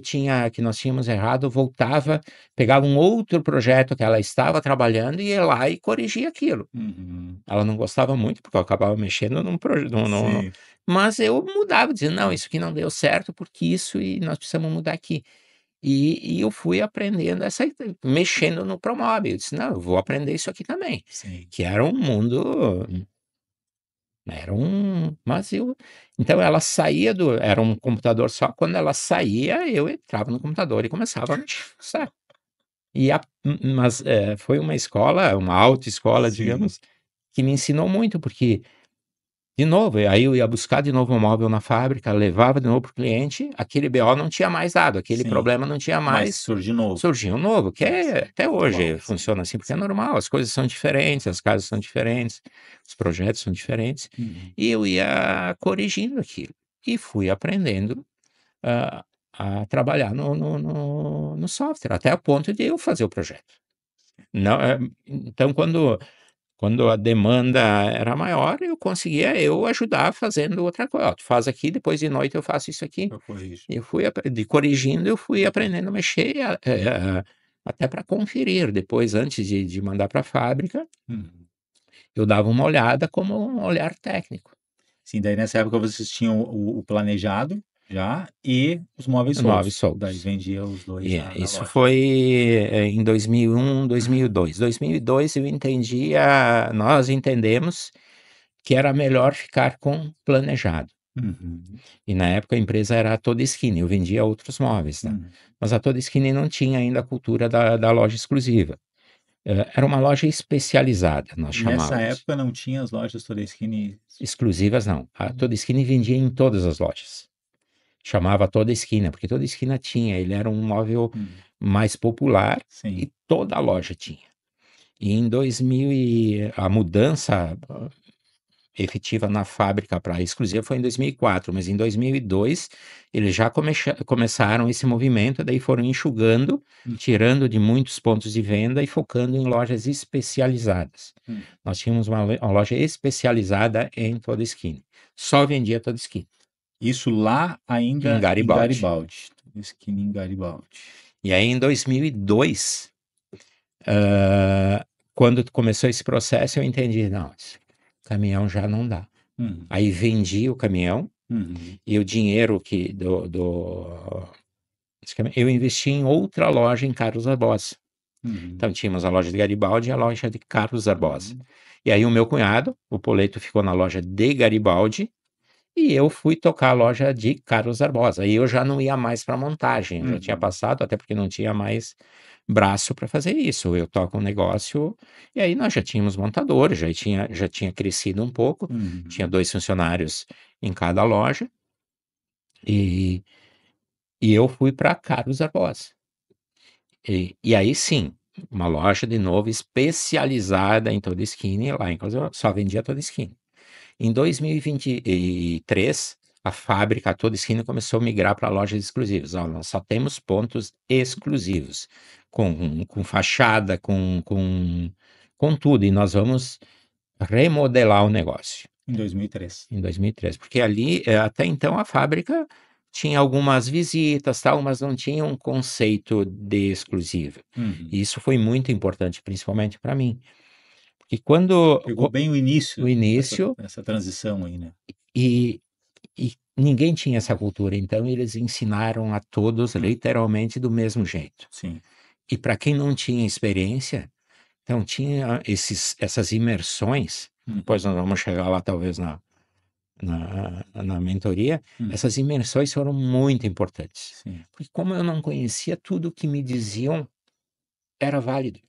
nós tínhamos errado, voltava, pegava um outro projeto que ela estava trabalhando e ia lá e corrigia aquilo. Ela não gostava muito, porque eu acabava mexendo num projeto. Mas eu mudava, dizia: não, isso aqui não deu certo, porque isso, e nós precisamos mudar aqui. E eu fui aprendendo mexendo no Promob. Eu disse: não, eu vou aprender isso aqui também. Que era um mundo. Então ela saía era um computador só. Quando ela saía, eu entrava no computador e começava a mexer. Mas foi uma escola, uma autoescola, digamos, que me ensinou muito, porque, de novo, aí eu ia buscar de novo um móvel na fábrica, levava de novo para o cliente, aquele BO não tinha mais dado, aquele problema não tinha mais. Mas surgiu novo. Surgiu um novo, que até hoje funciona assim, porque é normal, as coisas são diferentes, as casas são diferentes, os projetos são diferentes, e eu ia corrigindo aquilo, e fui aprendendo a trabalhar no software, até o ponto de eu fazer o projeto. Então, quando a demanda era maior, eu conseguia ajudar fazendo outra coisa. Tu faz aqui, depois de noite eu faço isso aqui. Eu fui corrigindo, eu fui aprendendo a mexer, até para conferir. Depois, antes de mandar para a fábrica, eu dava uma olhada como um olhar técnico. Sim, daí nessa época vocês tinham o planejado já e os móveis soltos. Daí vendia os dois na Isso loja. foi em 2001, 2002. 2002 nós entendemos que era melhor ficar com planejado. E na época a empresa era a Todeskine, eu vendia outros móveis, tá? Mas a Todeskine não tinha ainda a cultura da loja exclusiva. Era uma loja especializada, nós chamávamos. Nessa época não tinha as lojas Todeskine exclusivas, não. A Todeskine vendia em todas as lojas. Chamava Toda Esquina, porque toda esquina tinha. Ele era um móvel mais popular. E toda a loja tinha. E em 2000, a mudança efetiva na fábrica para a exclusiva foi em 2004, mas em 2002 eles já começaram esse movimento, daí foram enxugando, tirando de muitos pontos de venda e focando em lojas especializadas. Nós tínhamos uma loja especializada em Toda Esquina. Só vendia Toda Esquina. Isso lá ainda em Garibaldi. Esquina em Garibaldi. E aí em 2002, quando começou esse processo, eu entendi: não, esse caminhão já não dá. Aí vendi o caminhão e o dinheiro eu investi em outra loja em Carlos Barbosa. Então tínhamos a loja de Garibaldi e a loja de Carlos Barbosa. E aí o meu cunhado, o Poleto, ficou na loja de Garibaldi e eu fui tocar a loja de Carlos Barbosa. Aí eu já não ia mais para montagem, já tinha passado, até porque não tinha mais braço para fazer isso. Eu toco um negócio, e aí nós já tínhamos montadores, já tinha crescido um pouco, tinha 2 funcionários em cada loja, e eu fui para Carlos Barbosa. E aí sim, uma loja de novo especializada em toda esquina, lá em Carlos Barbosa, só vendia toda esquina. Em 2023, a fábrica toda esquina começou a migrar para lojas exclusivas. Ó, nós só temos pontos exclusivos, com fachada, com tudo, e nós vamos remodelar o negócio. Em 2003. Em 2003, porque ali, até então, a fábrica tinha algumas visitas, tal, mas não tinha um conceito de exclusivo. E isso foi muito importante, principalmente para mim. Porque quando... Pegou bem o início. O início... Essa transição aí, né? E ninguém tinha essa cultura, então eles ensinaram a todos literalmente do mesmo jeito. Sim. E para quem não tinha experiência, então tinha essas imersões, depois nós vamos chegar lá talvez na mentoria, essas imersões foram muito importantes. Sim. Porque como eu não conhecia, tudo que me diziam era válido.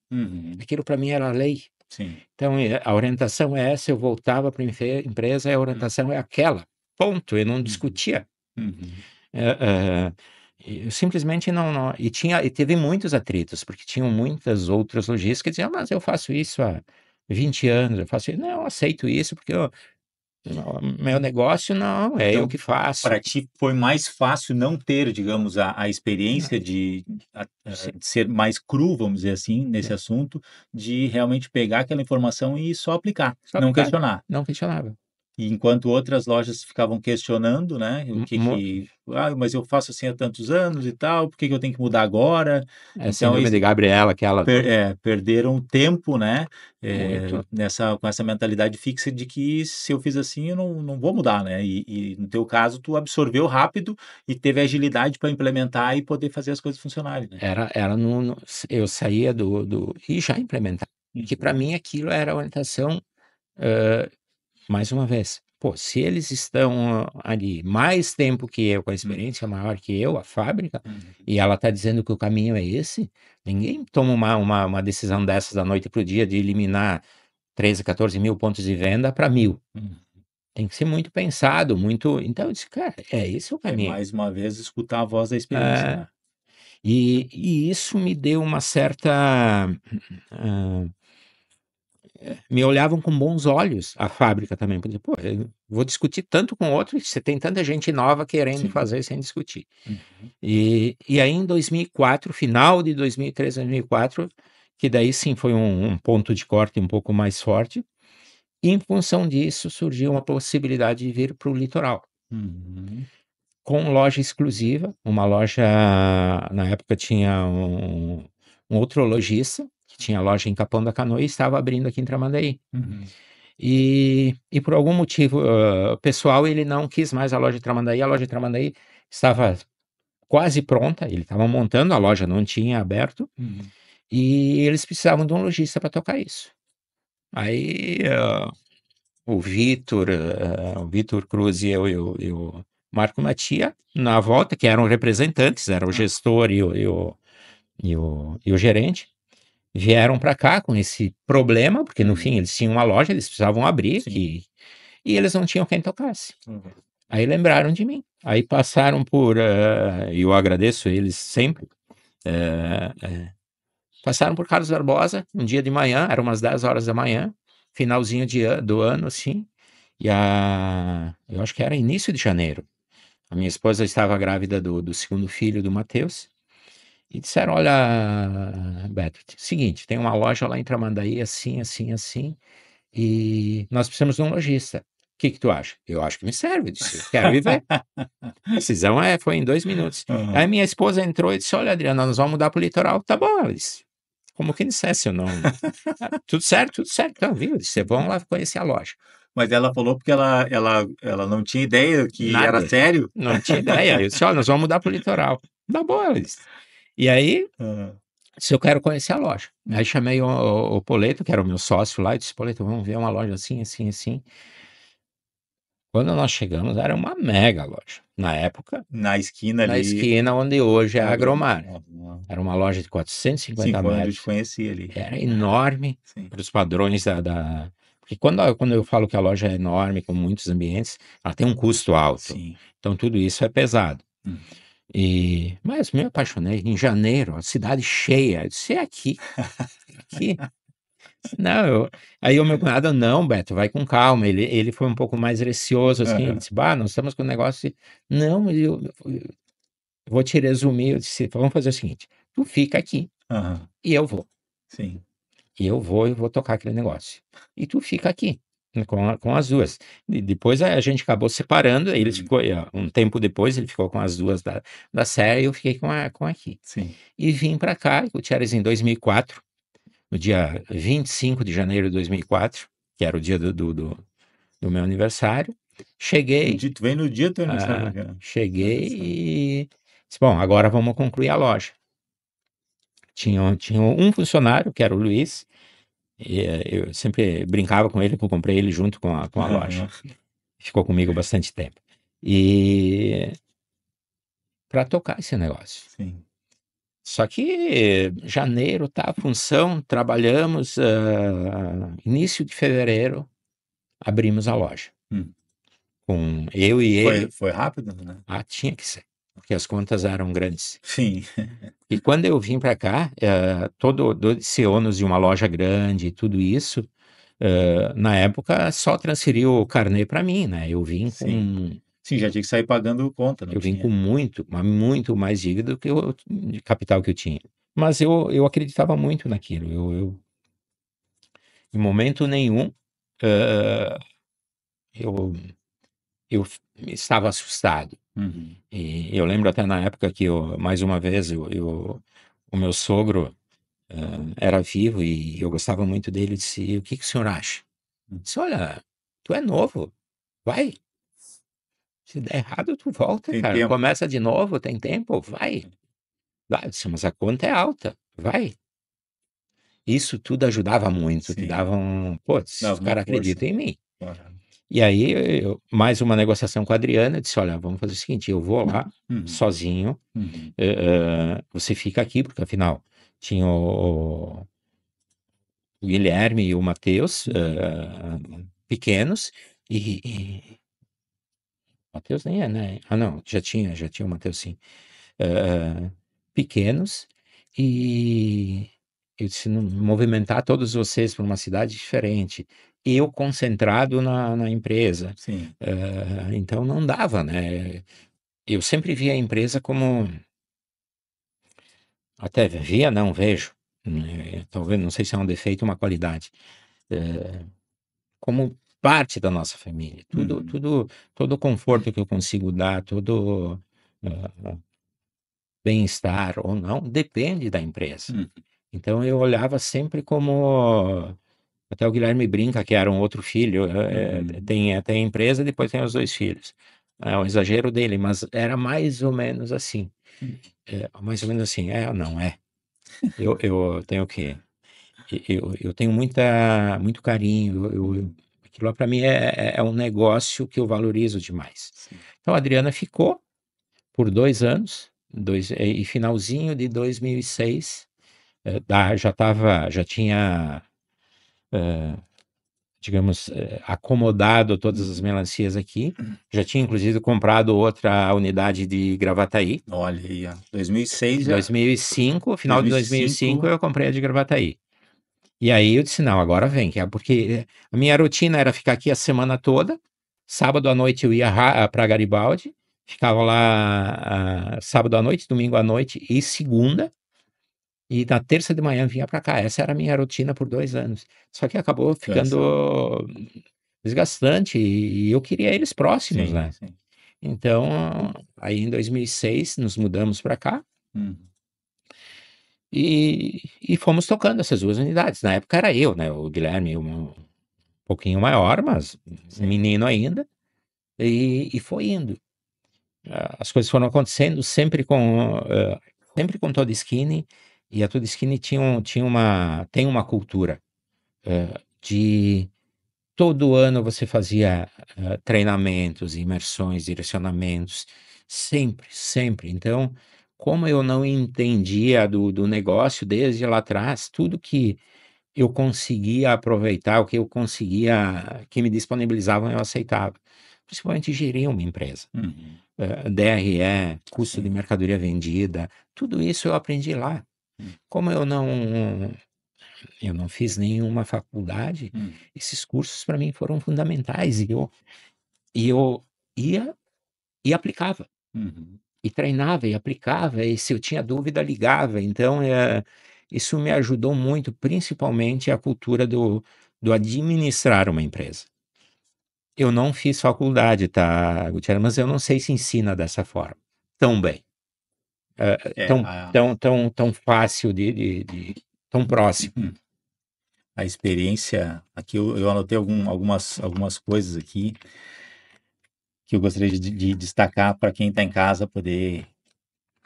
Aquilo para mim era lei. Sim. Então a orientação é essa, eu voltava para a empresa, a orientação é aquela. Ponto, eu não discutia. Eu simplesmente não. E teve muitos atritos, porque tinham muitas outras lojistas que diziam, mas eu faço isso há 20 anos, eu faço isso. Não, eu aceito isso, porque meu negócio não, é eu que faço. Para ti foi mais fácil não ter, digamos, a experiência de ser mais cru, vamos dizer assim, nesse assunto, de realmente pegar aquela informação e só aplicar, não questionar. Não questionava. E enquanto outras lojas ficavam questionando, né, mas eu faço assim há tantos anos e tal, por que eu tenho que mudar agora? Então, síndrome de Gabriela, aquela... perderam tempo, né, Muito. com essa mentalidade fixa de que se eu fiz assim, eu não vou mudar, né? E no teu caso, tu absorveu rápido e teve agilidade para implementar e poder fazer as coisas funcionarem, né? Eu saía e já implementava. Que para mim aquilo era orientação, mais uma vez. Pô, se eles estão ali mais tempo que eu, com a experiência maior que eu, a fábrica, e ela está dizendo que o caminho é esse, ninguém toma uma decisão dessas da noite para o dia de eliminar 13, 14 mil pontos de venda para 1.000. Tem que ser muito pensado, muito... Então eu disse, cara, esse é o caminho. Mais uma vez, escutar a voz da experiência, né? E isso me deu uma certa... me olhavam com bons olhos, a fábrica também. Pô, eu vou discutir tanto com outro, você tem tanta gente nova querendo fazer sem discutir. E aí em 2004, final de 2003, 2004, que daí sim foi um ponto de corte um pouco mais forte, e em função disso surgiu uma possibilidade de vir para o litoral. Com loja exclusiva, uma loja, na época tinha um outro lojista, que tinha loja em Capão da Canoa e estava abrindo aqui em Tramandaí. E por algum motivo pessoal, ele não quis mais a loja de Tramandaí. A loja de Tramandaí estava quase pronta, ele estava montando, a loja não tinha aberto, e eles precisavam de um lojista para tocar isso. Aí o Vitor Cruz e o Marco Matia, na volta, que eram representantes, era o gestor e o gerente, vieram para cá com esse problema, porque no fim eles tinham uma loja, eles precisavam abrir, e eles não tinham quem tocasse. Aí lembraram de mim. Aí passaram e eu agradeço eles sempre, passaram por Carlos Barbosa, um dia de manhã, eram umas 10 horas da manhã, finalzinho do ano, assim, eu acho que era início de janeiro. A minha esposa estava grávida do segundo filho do Matheus, e disseram, olha, Beto, seguinte, tem uma loja lá em Tramandaí, assim, assim, assim, e nós precisamos de um lojista. O que tu acha? Eu acho que me serve, eu disse, eu quero viver. A decisão foi em 2 minutos. Aí minha esposa entrou e disse, olha, Adriana, nós vamos mudar para o litoral. Tá bom, ela disse, como que dissesse, eu não... tudo certo, então, viu? Eu disse, vamos lá conhecer a loja. Mas ela falou porque ela não tinha ideia que era sério? Não tinha ideia. Eu disse, olha, nós vamos mudar para o litoral. Tá bom, ela disse. E aí, se eu quero conhecer a loja. Aí chamei o Poleto, que era o meu sócio lá, e disse, Poleto, vamos ver uma loja assim, assim, assim. Quando nós chegamos, era uma mega loja. Na época, Na esquina na ali, esquina onde hoje é é a a Agromar. Uhum. Era uma loja de Sim, 450 foi onde eu te metros. conheci ali. Era enorme Sim. para os padrões Porque quando eu falo que a loja é enorme, com muitos ambientes, ela tem um custo alto. Sim. Então tudo isso é pesado. Mas me apaixonei. Em janeiro, a cidade cheia. Eu disse, é aqui. Aqui. Não, aí o meu cunhado, não, Beto, vai com calma. Ele foi um pouco mais receoso, assim. Ele disse, bah, nós estamos com um negócio. Não, mas eu vou te resumir. Eu disse, vamos fazer o seguinte: tu fica aqui e eu vou. Sim. E eu vou tocar aquele negócio. E tu fica aqui, né, com as duas. E depois a gente acabou separando, aí ele ficou, um tempo depois, ele ficou com as duas da série e eu fiquei com aqui. Sim. E vim para cá, Gutierrez, em 2004, no dia 25 de janeiro de 2004, que era o dia do meu aniversário. Cheguei. Tu vem no dia do teu aniversário, cara. Cheguei e disse, bom, agora vamos concluir a loja. Tinha um funcionário, que era o Luiz, e eu sempre brincava com ele, que eu comprei ele junto com a loja. Ficou comigo bastante tempo. E para tocar esse negócio. Sim. Só que janeiro, tá, função, trabalhamos, início de fevereiro, abrimos a loja. Com eu e ele. Foi rápido, né? Tinha que ser, porque as contas eram grandes. Sim. E quando eu vim para cá, todo esse ônus de uma loja grande e tudo isso, na época só transferiu o carnê para mim, né? Eu vim com... Sim, já tinha que sair pagando conta, não Eu vim tinha. com muito mais dívida do que de capital que eu tinha. Mas eu acreditava muito naquilo. Em momento nenhum, eu estava assustado. E eu lembro até na época que, mais uma vez, o meu sogro era vivo e eu gostava muito dele. Disse, o que o senhor acha? Disse, olha, tu é novo, vai. Se der errado, tu volta, Tem cara. tempo. Começa de novo, tem tempo, vai. Vai. Disse, mas a conta é alta, vai. Isso tudo ajudava muito, que dava putz, o cara acredita em mim. E aí, mais uma negociação com a Adriana, eu disse, olha, vamos fazer o seguinte, eu vou lá, sozinho, você fica aqui, porque afinal, tinha o Guilherme e o Matheus, pequenos, e Matheus nem é, né? Não, já tinha o Matheus, sim. Pequenos, e eu disse, movimentar todos vocês para uma cidade diferente, eu concentrado na empresa. Sim. Então não dava, né? Eu sempre via a empresa como... Até via, não vejo. Talvez, não sei se é um defeito ou uma qualidade. Como parte da nossa família. Todo o conforto que eu consigo dar, todo bem-estar ou não, depende da empresa. Então eu olhava sempre como... Até o Guilherme brinca que era um outro filho. Tem a empresa, depois tem os 2 filhos. É um exagero dele, mas era mais ou menos assim. Mais ou menos assim. Não é. Eu tenho o quê? Eu tenho muito carinho. Aquilo lá para mim é um negócio que eu valorizo demais. Então a Adriana ficou por 2 anos, e finalzinho de 2006, já tinha, digamos, acomodado todas as melancias aqui, já tinha inclusive comprado outra unidade de Gravataí. Olha aí, 2006 já... 2005, final de 2005 eu comprei a de Gravataí. E aí eu disse, não, agora vem, porque a minha rotina era ficar aqui a semana toda, sábado à noite eu ia para Garibaldi, ficava lá sábado à noite, domingo à noite e segunda, e na terça de manhã vinha para cá. Essa era a minha rotina por 2 anos. Só que acabou ficando desgastante e eu queria eles próximos, né? Sim. Então, aí em 2006 nos mudamos para cá. E fomos tocando essas 2 unidades. Na época era eu, né? O Guilherme um pouquinho maior, mas menino ainda. E foi indo. As coisas foram acontecendo sempre com Todd Skinny. E a Todd Skinny tem uma cultura de todo ano você fazia treinamentos, imersões, direcionamentos, sempre, sempre. Então, como eu não entendia do negócio desde lá atrás, tudo que eu conseguia aproveitar, o que eu conseguia, que me disponibilizavam, eu aceitava. Principalmente gerir uma empresa. DRE, custo de mercadoria vendida, tudo isso eu aprendi lá. Como eu não fiz nenhuma faculdade, esses cursos para mim foram fundamentais e eu ia e aplicava. E treinava e aplicava, e se eu tinha dúvida, ligava. Então, isso me ajudou muito, principalmente a cultura do administrar uma empresa. Eu não fiz faculdade, tá, Gutierrez, mas eu não sei se ensina dessa forma tão bem, tão fácil tão próximo. A experiência, aqui eu anotei algumas coisas aqui que eu gostaria de destacar para quem está em casa poder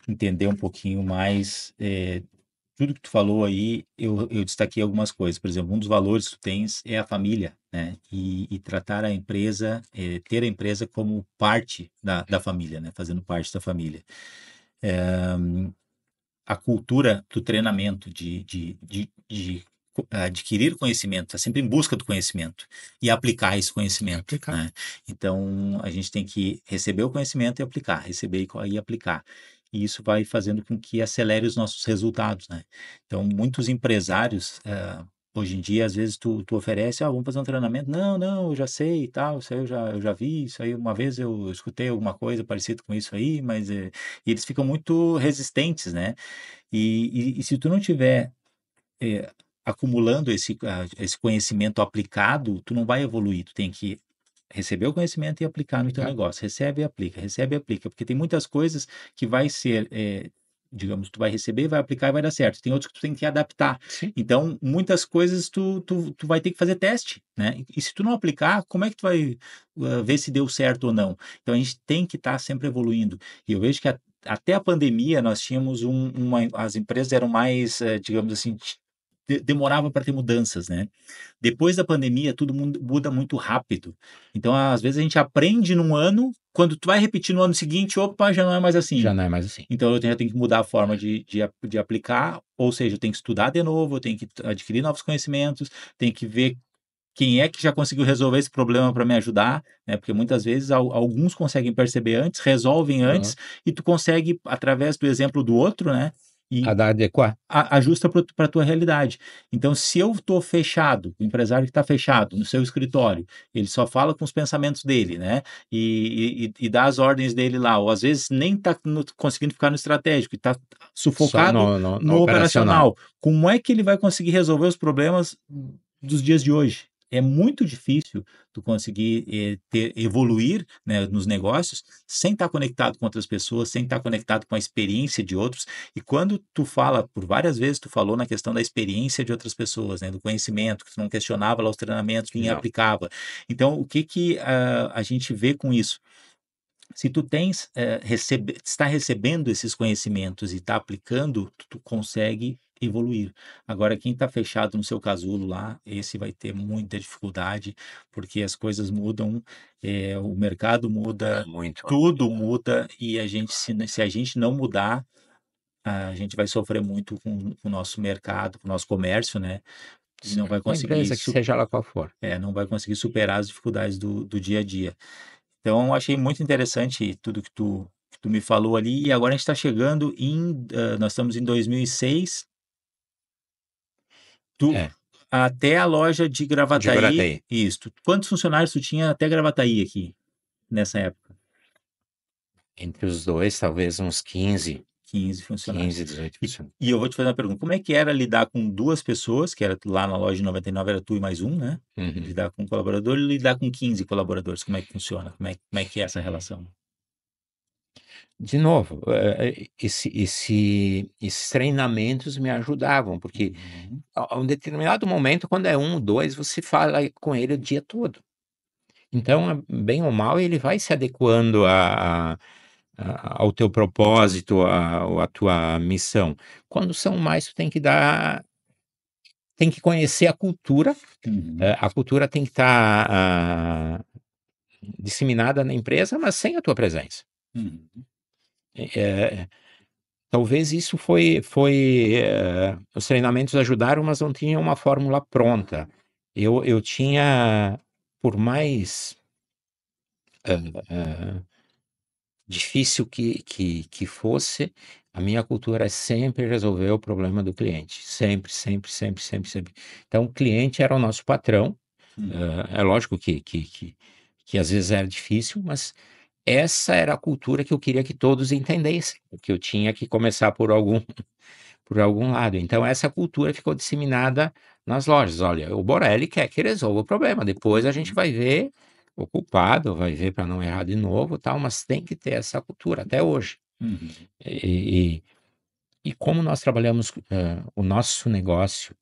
entender um pouquinho mais. Tudo que tu falou aí, eu destaquei algumas coisas. Por exemplo, um dos valores que tu tens é a família, né? E tratar a empresa, ter a empresa como parte da família, né? Fazendo parte da família. A cultura do treinamento, de adquirir conhecimento, está sempre em busca do conhecimento e aplicar esse conhecimento, né? Então, a gente tem que receber o conhecimento e aplicar, receber e aplicar. E isso vai fazendo com que acelere os nossos resultados, né? Então, muitos empresários, hoje em dia, às vezes tu oferece, vamos fazer um treinamento. Não, não, eu já sei e tal, isso aí eu já vi, isso aí uma vez eu escutei alguma coisa parecida com isso aí, mas e eles ficam muito resistentes, né? E se tu não tiver acumulando esse conhecimento aplicado, tu não vai evoluir. Tu tem que receber o conhecimento e aplicar no teu negócio. Recebe e aplica, porque tem muitas coisas que vai ser, digamos, tu vai receber, vai aplicar e vai dar certo. Tem outros que tu tem que adaptar. Sim. Então, muitas coisas tu vai ter que fazer teste, né? E se tu não aplicar, como é que tu vai ver se deu certo ou não? Então, a gente tem que estar sempre evoluindo. E eu vejo que até a pandemia nós tínhamos as empresas eram mais, digamos assim, demorava para ter mudanças, né? Depois da pandemia, tudo muda muito rápido. Então, às vezes, a gente aprende num ano, quando tu vai repetir no ano seguinte, opa, já não é mais assim. Já não é mais assim. Então, eu tenho que mudar a forma de aplicar, ou seja, eu tenho que estudar de novo, eu tenho que adquirir novos conhecimentos, tenho que ver quem é que já conseguiu resolver esse problema para me ajudar, né? Porque muitas vezes alguns conseguem perceber antes, resolvem antes, e tu consegue, através do exemplo do outro, né? E Adequar. ajusta para a tua realidade. Então, se eu estou fechado, o empresário que está fechado no seu escritório, ele só fala com os pensamentos dele, né? E dá as ordens dele lá, ou às vezes nem está conseguindo ficar no estratégico, está sufocado no operacional. Como é que ele vai conseguir resolver os problemas dos dias de hoje? É muito difícil tu conseguir evoluir, né, nos negócios sem estar conectado com outras pessoas, sem estar conectado com a experiência de outros. E quando tu fala, por várias vezes tu falou na questão da experiência de outras pessoas, né, do conhecimento, que tu não questionava lá os treinamentos, vinha e aplicava. Então, o que a gente vê com isso? Se tu está recebendo esses conhecimentos e está aplicando, tu consegue evoluir. Agora, quem está fechado no seu casulo lá, esse vai ter muita dificuldade, porque as coisas mudam, o mercado muda, tudo muda, e se a gente não mudar, a gente vai sofrer muito com o nosso mercado, com o nosso comércio, né? E não vai conseguir empresa que seja lá qual for. não vai conseguir superar as dificuldades do dia a dia. Então, eu achei muito interessante tudo que tu me falou ali. E agora a gente está chegando nós estamos em 2006. Até a loja de Gravataí. Isso. Quantos funcionários tu tinha até Gravataí aqui, nessa época? Entre os dois, talvez uns 15. 15 funcionários. 15, 18 funcionários. E eu vou te fazer uma pergunta. Como é que era lidar com duas pessoas, que era lá na loja de 99 era tu e mais um, né? Lidar com um colaborador e lidar com 15 colaboradores. Como é que funciona? Como é que é essa relação? De novo, esses treinamentos me ajudavam, porque a um determinado momento, quando é 1, 2, você fala com ele o dia todo. Então, bem ou mal, ele vai se adequando ao teu propósito, à tua missão. Quando são mais, tu tem que dar tem que conhecer a cultura, a cultura tem que estar disseminada na empresa, mas sem a tua presença. Talvez isso os treinamentos ajudaram, mas não tinha uma fórmula pronta. Eu tinha, por mais difícil que fosse, a minha cultura é sempre resolver o problema do cliente. Sempre, sempre, sempre, sempre, sempre. Então, o cliente era o nosso patrão. É lógico que às vezes era difícil, mas essa era a cultura que eu queria que todos entendessem, que eu tinha que começar por algum lado. Então, essa cultura ficou disseminada nas lojas. Olha, o Borelli quer que resolva o problema, depois a gente vai ver o culpado, vai ver para não errar de novo, tal, mas tem que ter essa cultura até hoje. E, e como nós trabalhamos o nosso negócio,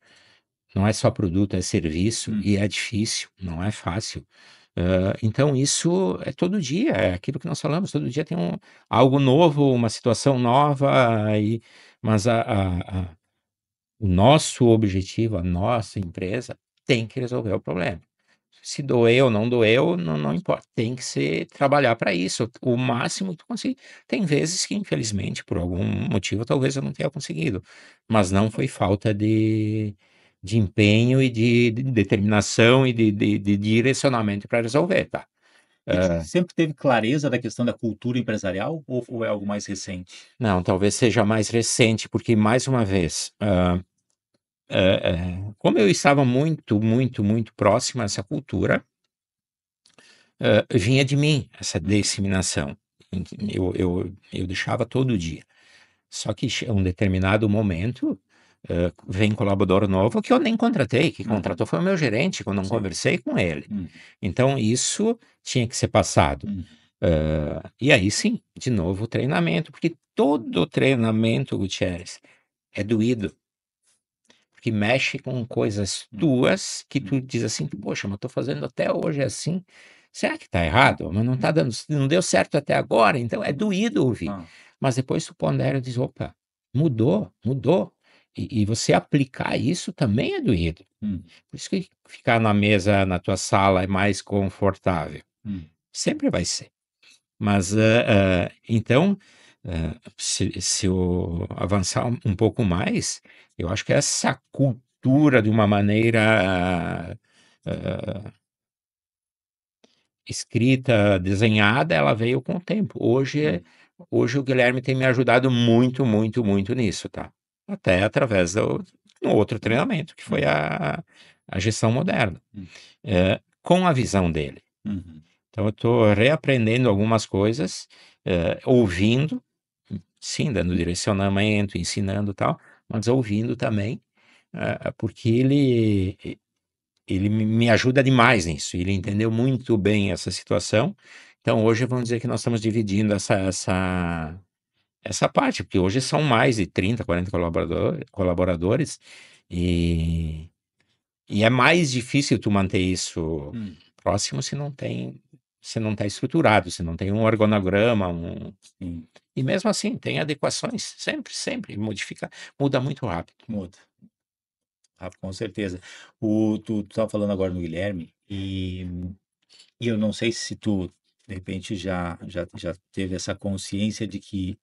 não é só produto, é serviço, e é difícil, não é fácil. Então, isso é todo dia, é aquilo que nós falamos, todo dia tem algo novo, uma situação nova, mas o nosso objetivo, a nossa empresa, tem que resolver o problema. Se doeu ou não doeu, não importa, tem que trabalhar para isso, o máximo que tu conseguir. Tem vezes que, infelizmente, por algum motivo, talvez eu não tenha conseguido, mas não foi falta de empenho e de determinação e de direcionamento para resolver, tá? Sempre teve clareza da questão da cultura empresarial ou é algo mais recente? Não, talvez seja mais recente, porque, mais uma vez, como eu estava muito, muito, muito próximo a essa cultura, vinha de mim essa disseminação. Eu deixava todo dia. Só que a um determinado momento, vem colaborador novo que eu nem contratei, que contratou foi o meu gerente, que eu não conversei com ele. Então, isso tinha que ser passado. E aí sim, de novo o treinamento, porque todo treinamento, Gutierrez, é doído. Porque mexe com coisas tuas que tu diz assim, poxa, mas estou fazendo até hoje assim. Será que está errado? Mas não tá dando, não deu certo até agora, então é doído ouvir. Mas depois tu pondera e diz, opa, mudou, mudou. E você aplicar isso também é doído. Por isso que ficar na mesa, na tua sala, é mais confortável. Sempre vai ser. Mas, então, se eu avançar um pouco mais, eu acho que essa cultura, de uma maneira escrita, desenhada, ela veio com o tempo. Hoje o Guilherme tem me ajudado muito, muito, muito nisso, tá? Até através do um outro treinamento, que foi a gestão moderna, com a visão dele. Então, eu estou reaprendendo algumas coisas, ouvindo, sim, dando direcionamento, ensinando e tal, mas ouvindo também, porque ele me ajuda demais nisso, ele entendeu muito bem essa situação. Então, hoje vamos dizer que nós estamos dividindo essa parte, porque hoje são mais de 30, 40 colaboradores, e é mais difícil tu manter isso próximo se não está estruturado, se não tem um organograma, e mesmo assim tem adequações, sempre, sempre, muda muito rápido. Muda. Com certeza. Tu estava falando agora no Guilherme, e eu não sei se tu, de repente, já teve essa consciência de que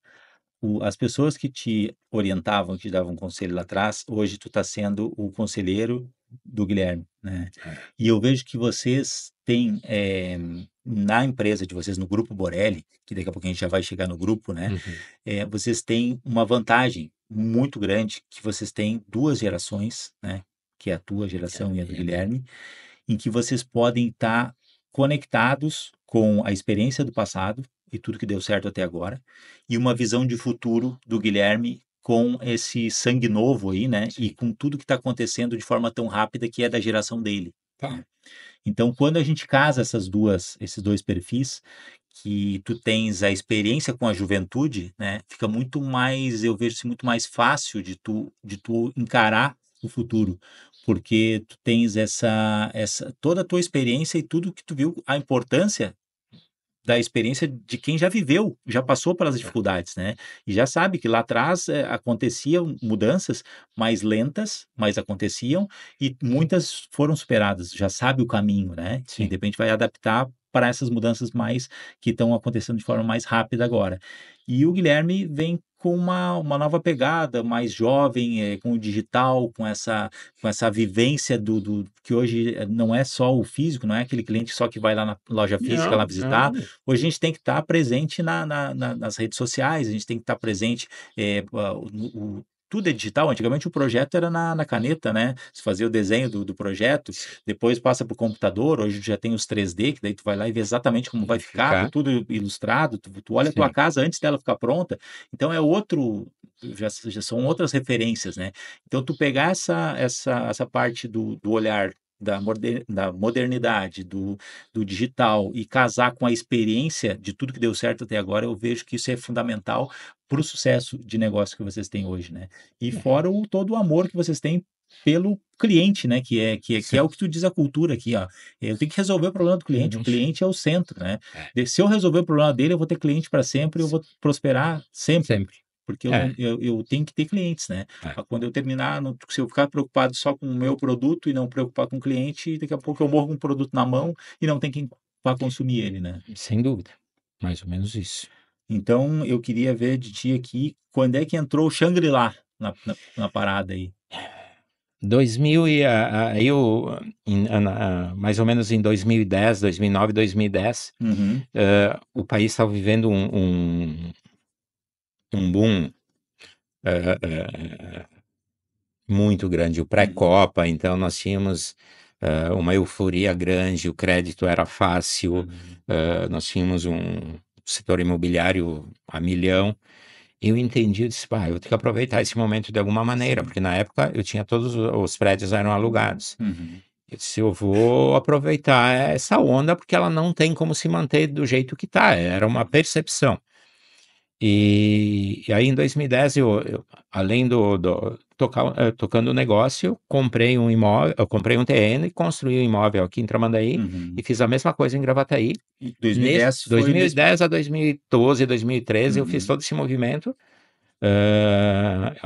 as pessoas que te orientavam, que te davam conselho lá atrás, hoje tu está sendo o conselheiro do Guilherme, né? E eu vejo que vocês têm, na empresa de vocês, no Grupo Borelli, que daqui a pouco a gente já vai chegar no grupo, né? Vocês têm uma vantagem muito grande, que vocês têm duas gerações, né? Que é a tua geração e a do Guilherme, em que vocês podem estar conectados com a experiência do passado e tudo que deu certo até agora, e uma visão de futuro do Guilherme com esse sangue novo aí, né? E com tudo que está acontecendo de forma tão rápida, que é da geração dele. Tá. Então, quando a gente casa esses dois perfis, que tu tens a experiência com a juventude, né? Fica muito mais, eu vejo muito mais fácil de tu encarar o futuro, porque tu tens toda a tua experiência e tudo que tu viu, a importância da experiência de quem já viveu, já passou pelas dificuldades, né? E já sabe que lá atrás aconteciam mudanças mais lentas, mas aconteciam, e muitas foram superadas, já sabe o caminho, né? E de Sim. repente vai adaptar para essas mudanças mais que estão acontecendo de forma mais rápida agora. E o Guilherme vem com uma nova pegada, mais jovem, com o digital, com essa vivência do que hoje não é só o físico, não é aquele cliente só que vai lá na loja física lá Não, visitar. não. Hoje a gente tem que estar presente nas redes sociais, a gente tem que estar presente, tudo é digital. Antigamente o projeto era na caneta, né? Você fazia o desenho do projeto, depois passa para o computador, hoje já tem os 3D, que daí tu vai lá e vê exatamente como vai ficar, tá tudo ilustrado, tu olha a tua Sim. casa antes dela ficar pronta, então é outro, já são outras referências, né? Então tu pegar essa parte do olhar da modernidade, do digital e casar com a experiência de tudo que deu certo até agora, eu vejo que isso é fundamental para o sucesso de negócio que vocês têm hoje, né? E fora todo o amor que vocês têm pelo cliente, né? Que é o que tu diz a cultura aqui, ó. Eu tenho que resolver o problema do cliente, o cliente é o centro, né? Se eu resolver o problema dele, eu vou ter cliente para sempre, eu vou prosperar sempre. Sempre. Porque eu tenho que ter clientes, né? Quando eu terminar, se eu ficar preocupado só com o meu produto e não preocupar com o cliente, daqui a pouco eu morro com o produto na mão e não tem quem vá consumir ele, né? Sem dúvida. Mais ou menos isso. Então, eu queria ver de ti aqui, quando é que entrou o Shangri-La na parada aí? 2000 e eu mais ou menos em 2010, 2009, 2010, Uhum. o país estava vivendo um boom muito grande, o pré-Copa, então nós tínhamos uma euforia grande, o crédito era fácil, nós tínhamos um setor imobiliário a milhão. Eu entendi, eu disse, eu vou ter que aproveitar esse momento de alguma maneira, porque na época eu tinha todos os prédios eram alugados. Uhum. Eu disse, eu vou aproveitar essa onda, porque ela não tem como se manter do jeito que está, era uma percepção. E aí em 2010 eu além tocando o negócio, eu comprei um imóvel, eu comprei um terreno e construí um imóvel aqui em Tramandaí, e fiz a mesma coisa em Gravataí. E Nesse 2010 foi nesse. 2010 a 2012, 2013 eu fiz todo esse movimento.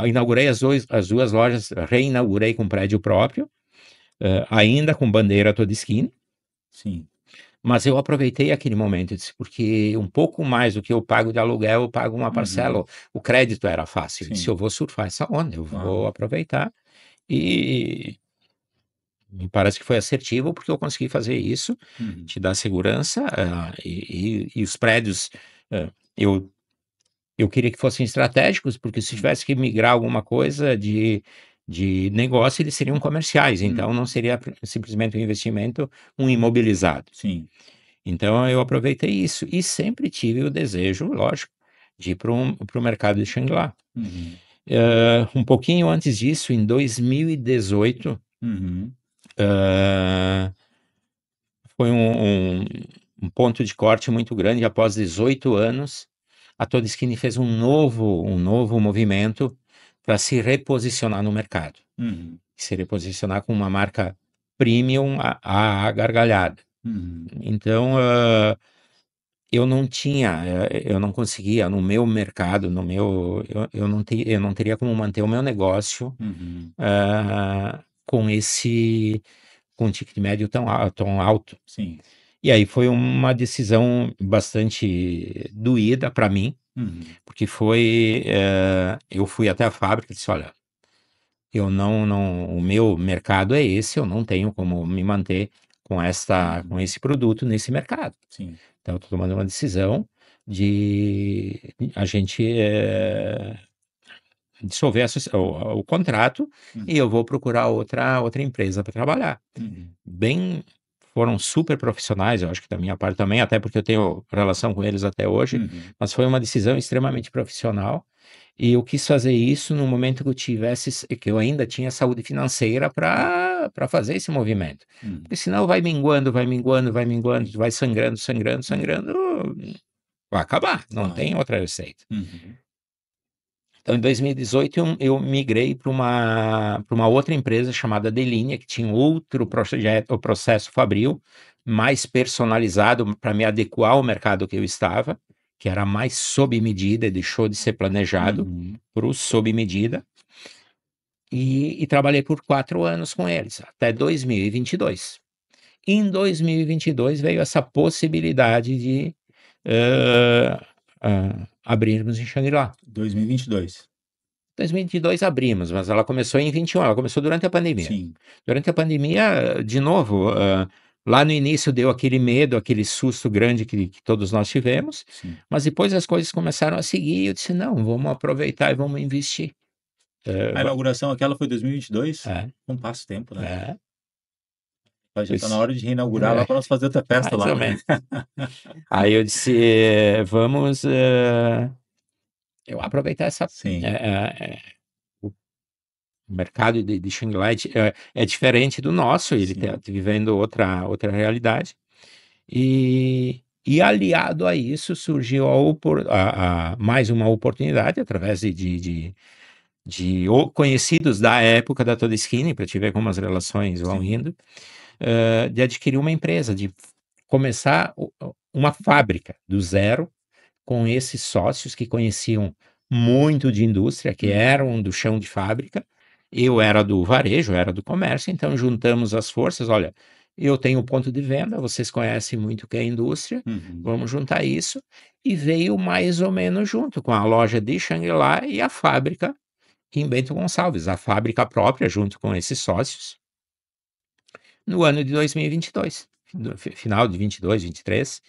Inaugurei as duas lojas, reinaugurei com prédio próprio, ainda com bandeira toda esquina. Sim. Mas eu aproveitei aquele momento, disse, porque um pouco mais do que eu pago de aluguel, eu pago uma parcela. O crédito era fácil. Eu disse, eu vou surfar essa onda, eu vou aproveitar. E me parece que foi assertivo, porque eu consegui fazer isso, te dar segurança, e os prédios, eu queria que fossem estratégicos, porque se tivesse que migrar alguma coisa de negócio, eles seriam comerciais, então não seria simplesmente um investimento, um imobilizado. Sim. Então eu aproveitei isso e sempre tive o desejo, lógico, de ir para o mercado de Xangri-Lá. Um pouquinho antes disso, em 2018, foi um ponto de corte muito grande. Após 18 anos, a Toda Skin fez um novo movimento para se reposicionar no mercado. Se reposicionar com uma marca premium à gargalhada. Então, eu não conseguia no meu mercado, eu não teria como manter o meu negócio com um ticket médio tão alto. Sim. E aí foi uma decisão bastante doída para mim, porque eu fui até a fábrica e disse, olha, o meu mercado é esse, eu não tenho como me manter com esse produto nesse mercado. Sim. Então, eu estou tomando uma decisão de a gente dissolver o contrato e eu vou procurar outra empresa para trabalhar. Foram super profissionais, eu acho que da minha parte também, até porque eu tenho relação com eles até hoje, mas foi uma decisão extremamente profissional. E eu quis fazer isso no momento que eu ainda tinha saúde financeira para fazer esse movimento. Porque senão vai minguando, vai sangrando, vai acabar, não tem outra receita. Então, em 2018, eu migrei para uma outra empresa chamada Delinea, que tinha outro projeto, o processo Fabril, mais personalizado para me adequar ao mercado que eu estava, que era mais sob medida, deixou de ser planejado para o sob medida. E trabalhei por 4 anos com eles, até 2022. Em 2022 veio essa possibilidade de abrirmos em Xangri-Lá. 2022. 2022 abrimos, mas ela começou em 21, ela começou durante a pandemia. Sim. Durante a pandemia, de novo, lá no início deu aquele medo, aquele susto grande que todos nós tivemos, Sim. mas depois as coisas começaram a seguir e eu disse, não, vamos aproveitar e vamos investir. A inauguração aquela foi 2022? É. Não passa o tempo, né? Já Eu está na disse, hora de reinaugurar lá para nós fazer outra festa mais lá. ou menos. Aí eu disse, vamos eu aproveitar Sim. o mercado de Xangri-Lá é diferente do nosso, ele está vivendo outra realidade. E aliado a isso surgiu mais uma oportunidade através de conhecidos da época da Todeskine, para te ver como as relações vão indo, de adquirir uma empresa, de começar uma fábrica do zero com esses sócios que conheciam muito de indústria, que eram do chão de fábrica, eu era do varejo, eu era do comércio, então juntamos as forças, olha, eu tenho ponto de venda, vocês conhecem muito o que é indústria, vamos juntar isso, e veio mais ou menos junto com a loja de Xangri-Lá e a fábrica em Bento Gonçalves, a fábrica própria junto com esses sócios, no ano de 2022, final de 22, 23,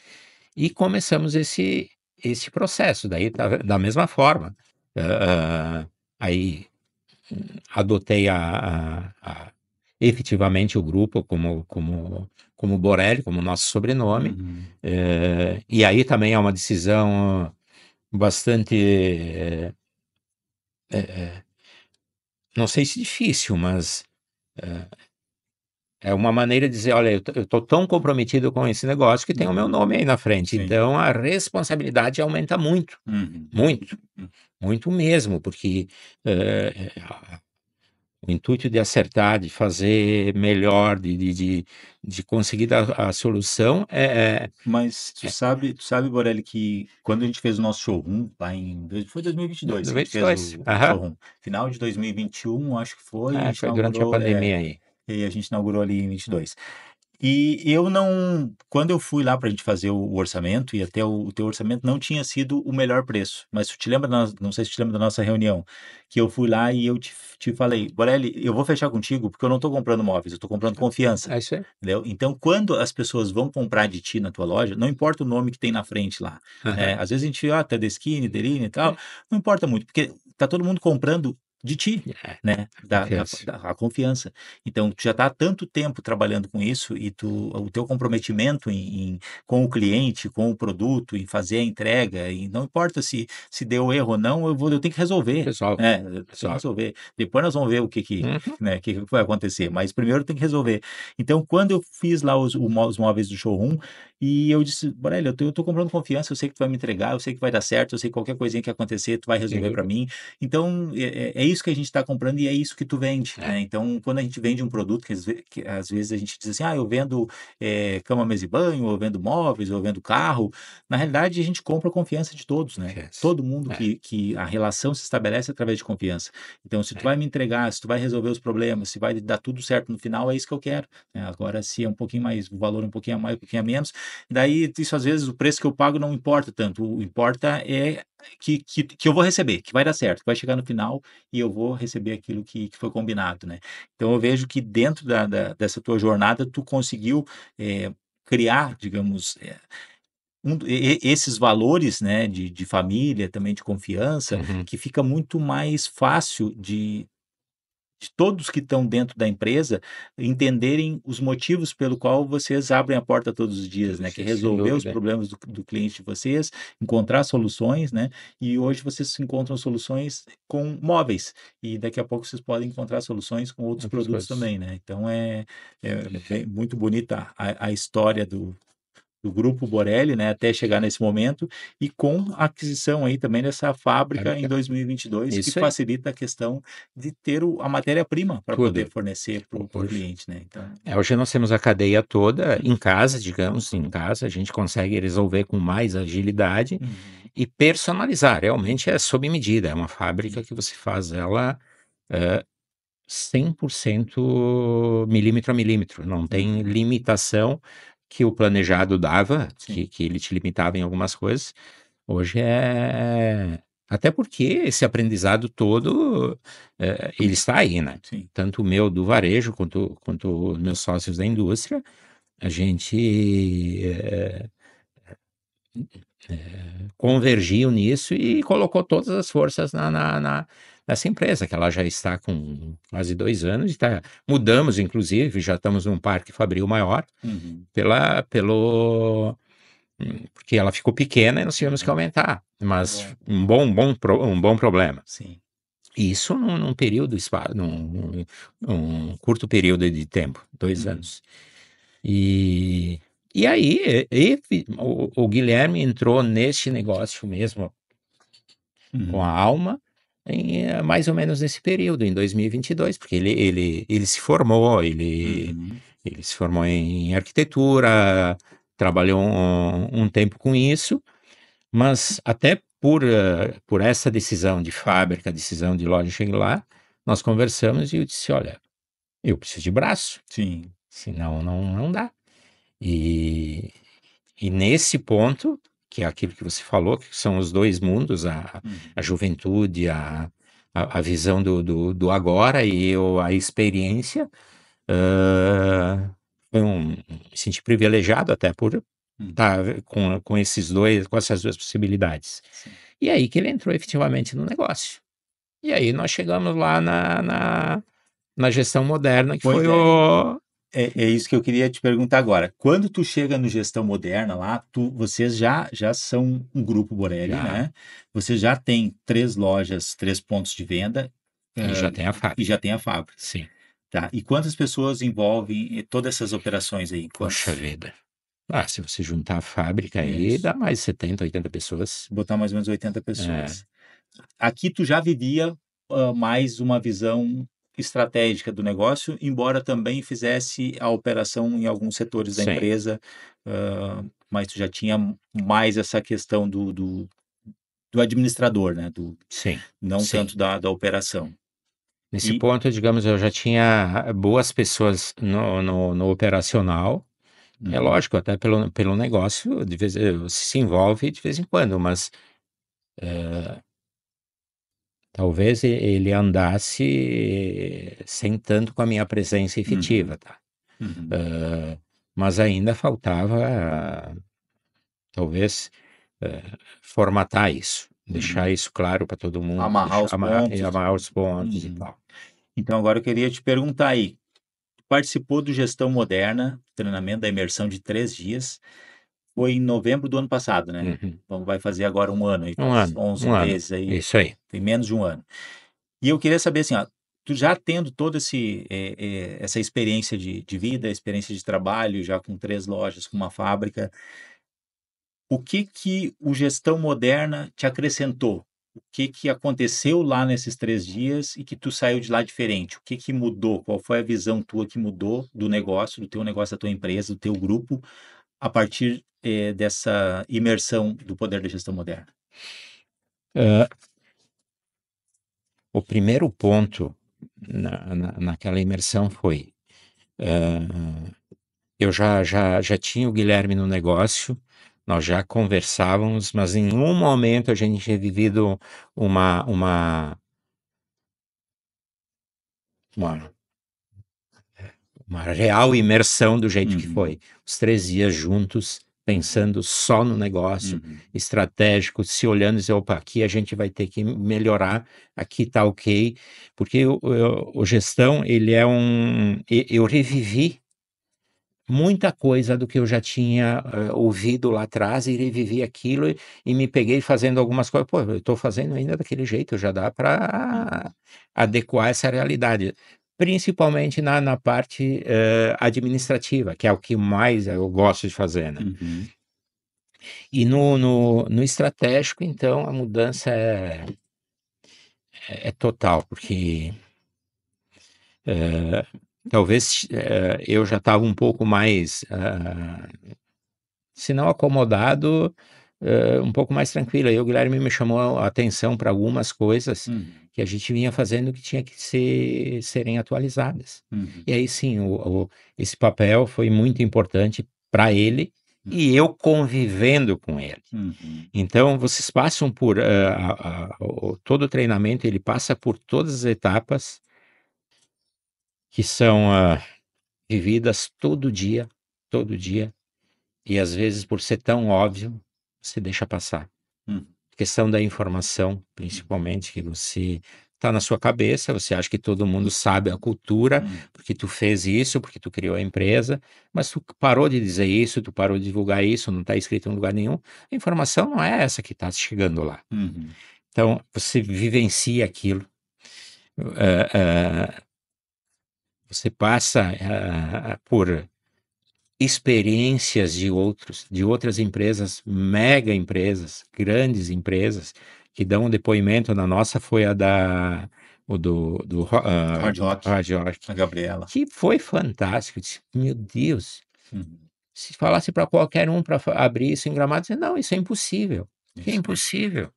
e começamos esse processo, daí da mesma forma. Aí adotei efetivamente o grupo como Borelli, como nosso sobrenome, e aí também é uma decisão bastante, não sei se difícil, mas é uma maneira de dizer, olha, eu estou tão comprometido com esse negócio que tem o meu nome aí na frente. Sim. Então a responsabilidade aumenta muito, muito, muito mesmo, porque o intuito de acertar, de fazer melhor, de conseguir dar a solução Mas tu sabe, Borelli, que quando a gente fez o nosso showroom, lá foi 2022 que a gente fez o showroom. Final de 2021, acho que foi, a gente foi durante a inaugurou, pandemia aí. e a gente inaugurou ali em 22. E eu não, quando eu fui lá para a gente fazer o orçamento, e até o teu orçamento não tinha sido o melhor preço, mas tu te lembra, não sei se tu te lembra da nossa reunião, que eu fui lá e eu te falei, Borelli, eu vou fechar contigo porque eu não estou comprando móveis, eu estou comprando confiança. É isso aí. Entendeu? Então, quando as pessoas vão comprar de ti na tua loja, não importa o nome que tem na frente lá. Às vezes a gente vê, Tedeschini, Deline e tal, não importa muito, porque tá todo mundo comprando de ti, né? A confiança. Então, tu já está há tanto tempo trabalhando com isso e o teu comprometimento com o cliente, com o produto, em fazer a entrega, e não importa se deu erro ou não, eu tenho que resolver. Resolve. Eu tenho que resolver. Depois nós vamos ver o que vai acontecer, mas primeiro tem que resolver. Então, quando eu fiz lá os móveis do showroom, e eu disse, Borelli, eu tô comprando confiança, eu sei que tu vai me entregar, eu sei que vai dar certo, eu sei que qualquer coisinha que acontecer, tu vai resolver para mim. Então, é isso que a gente está comprando e é isso que tu vende, né? Então, quando a gente vende um produto, que às vezes a gente diz assim, eu vendo cama, mesa e banho, ou eu vendo móveis, ou eu vendo carro, na realidade a gente compra a confiança de todos, né? Todo mundo que a relação se estabelece através de confiança. Então, se tu vai me entregar, se tu vai resolver os problemas, se vai dar tudo certo no final, é isso que eu quero, né? Agora, se é um pouquinho mais, o valor um pouquinho a mais, um pouquinho a menos, daí isso às vezes o preço que eu pago não importa tanto, o importa é que eu vou receber, que vai dar certo, que vai chegar no final e eu vou receber aquilo que foi combinado, né? Então eu vejo que dentro dessa tua jornada tu conseguiu criar, digamos, esses valores, né, de família, também de confiança, que fica muito mais fácil de todos que estão dentro da empresa entenderem os motivos pelo qual vocês abrem a porta todos os dias, né? Que é resolver os problemas do cliente de vocês, encontrar soluções, né? E hoje vocês encontram soluções com móveis e daqui a pouco vocês podem encontrar soluções com outros produtos também, né? Então muito bonita a história do do Grupo Borelli, né, até chegar nesse momento, e com a aquisição aí também dessa fábrica em 2022, que facilita a questão de ter a matéria-prima para poder fornecer para o cliente, né? Então... hoje nós temos a cadeia toda em casa, digamos, em casa, a gente consegue resolver com mais agilidade e personalizar, realmente é sob medida, é uma fábrica que você faz ela 100% milímetro a milímetro, não tem limitação que o planejado dava, que ele te limitava em algumas coisas. Hoje até porque esse aprendizado todo, ele está aí, né? Sim. Tanto o meu do varejo, quanto os meus sócios da indústria, a gente convergiu nisso e colocou todas as forças nessa empresa, que ela já está com quase 2 anos, e mudamos, inclusive, já estamos num parque fabril maior, porque ela ficou pequena e nós tivemos que aumentar, mas um bom problema. Sim. Isso num período, num curto período de tempo, 2 anos. E aí, o Guilherme entrou neste negócio mesmo, com a alma, mais ou menos nesse período, em 2022, porque ele se formou, ele se formou em arquitetura, trabalhou um tempo com isso, mas até por essa decisão de fábrica, decisão de loja Shangri-La, nós conversamos e eu disse, olha, eu preciso de braço, senão não dá. E nesse ponto, que é aquilo que você falou, que são os dois mundos, a juventude, a visão do agora e a experiência, me senti privilegiado até por estar com essas duas possibilidades. Sim. E aí que ele entrou efetivamente no negócio. E aí nós chegamos lá na gestão moderna, que foi o... É isso que eu queria te perguntar agora. Quando tu chega no Gestão Moderna lá, vocês já são um grupo Borelli, né? Você já tem 3 lojas, 3 pontos de venda. E já tem a fábrica. E já tem a fábrica. Sim. Tá. E quantas pessoas envolvem todas essas operações aí? Poxa vida. Se você juntar a fábrica aí, dá mais 70, 80 pessoas. Botar mais ou menos 80 pessoas. Aqui tu já vivia mais uma visão estratégica do negócio, embora também fizesse a operação em alguns setores da empresa, mas tu já tinha mais essa questão do administrador, né? Não tanto da operação. Nesse ponto, digamos, eu já tinha boas pessoas no operacional. É lógico, até pelo negócio, de vez se envolve de vez em quando, mas talvez ele andasse sem tanto com a minha presença efetiva, tá? Mas ainda faltava, talvez, formatar isso, deixar isso claro para todo mundo, amarrar os pontos e tal. Então, agora eu queria te perguntar aí, participou do Gestão Moderna, treinamento da imersão de 3 dias, foi em novembro do ano passado, né? Então vai fazer agora um ano aí, 11 meses aí. Isso aí. Tem menos de um ano. E eu queria saber assim, tu já tendo toda essa experiência de vida, experiência de trabalho, já com 3 lojas, com uma fábrica, o que o Gestão Moderna te acrescentou? O que aconteceu lá nesses 3 dias e que tu saiu de lá diferente? O que mudou? Qual foi a visão tua que mudou do negócio, do teu negócio, da tua empresa, do teu grupo, a partir dessa imersão do poder da gestão moderna? O primeiro ponto naquela imersão foi... eu já tinha o Guilherme no negócio, nós já conversávamos, mas em um momento a gente tinha vivido uma real imersão do jeito que foi. Os 3 dias juntos, pensando só no negócio, estratégico, se olhando e dizer, opa, aqui a gente vai ter que melhorar, aqui tá ok, porque o gestão, ele é eu revivi muita coisa do que eu já tinha ouvido lá atrás e revivi aquilo e me peguei fazendo algumas coisas. Pô, eu estou fazendo ainda daquele jeito, já dá para adequar essa realidade. Principalmente na parte administrativa, que é o que mais eu gosto de fazer, né? E no estratégico, então, a mudança é total, porque talvez eu já estava um pouco mais, se não acomodado, um pouco mais tranquilo. Aí o Guilherme me chamou a atenção para algumas coisas que a gente vinha fazendo que tinha que serem atualizadas. E aí sim, esse papel foi muito importante para ele e eu convivendo com ele. Então, vocês passam por todo o treinamento, ele passa por todas as etapas que são vividas todo dia, e às vezes, por ser tão óbvio, você deixa passar. Questão da informação, principalmente, que você está na sua cabeça, você acha que todo mundo sabe a cultura, porque tu fez isso, porque tu criou a empresa, mas tu parou de dizer isso, tu parou de divulgar isso, não está escrito em lugar nenhum. A informação não é essa que está chegando lá. Então, você vivencia aquilo. Você passa por experiências de outras empresas, mega empresas, grandes empresas, que dão um depoimento. Na nossa foi do Hard Rock, a Gabriela. que foi fantástico. Disse, meu Deus, se falasse para qualquer um para abrir isso em Gramado, disse, não, isso é impossível. Que é impossível.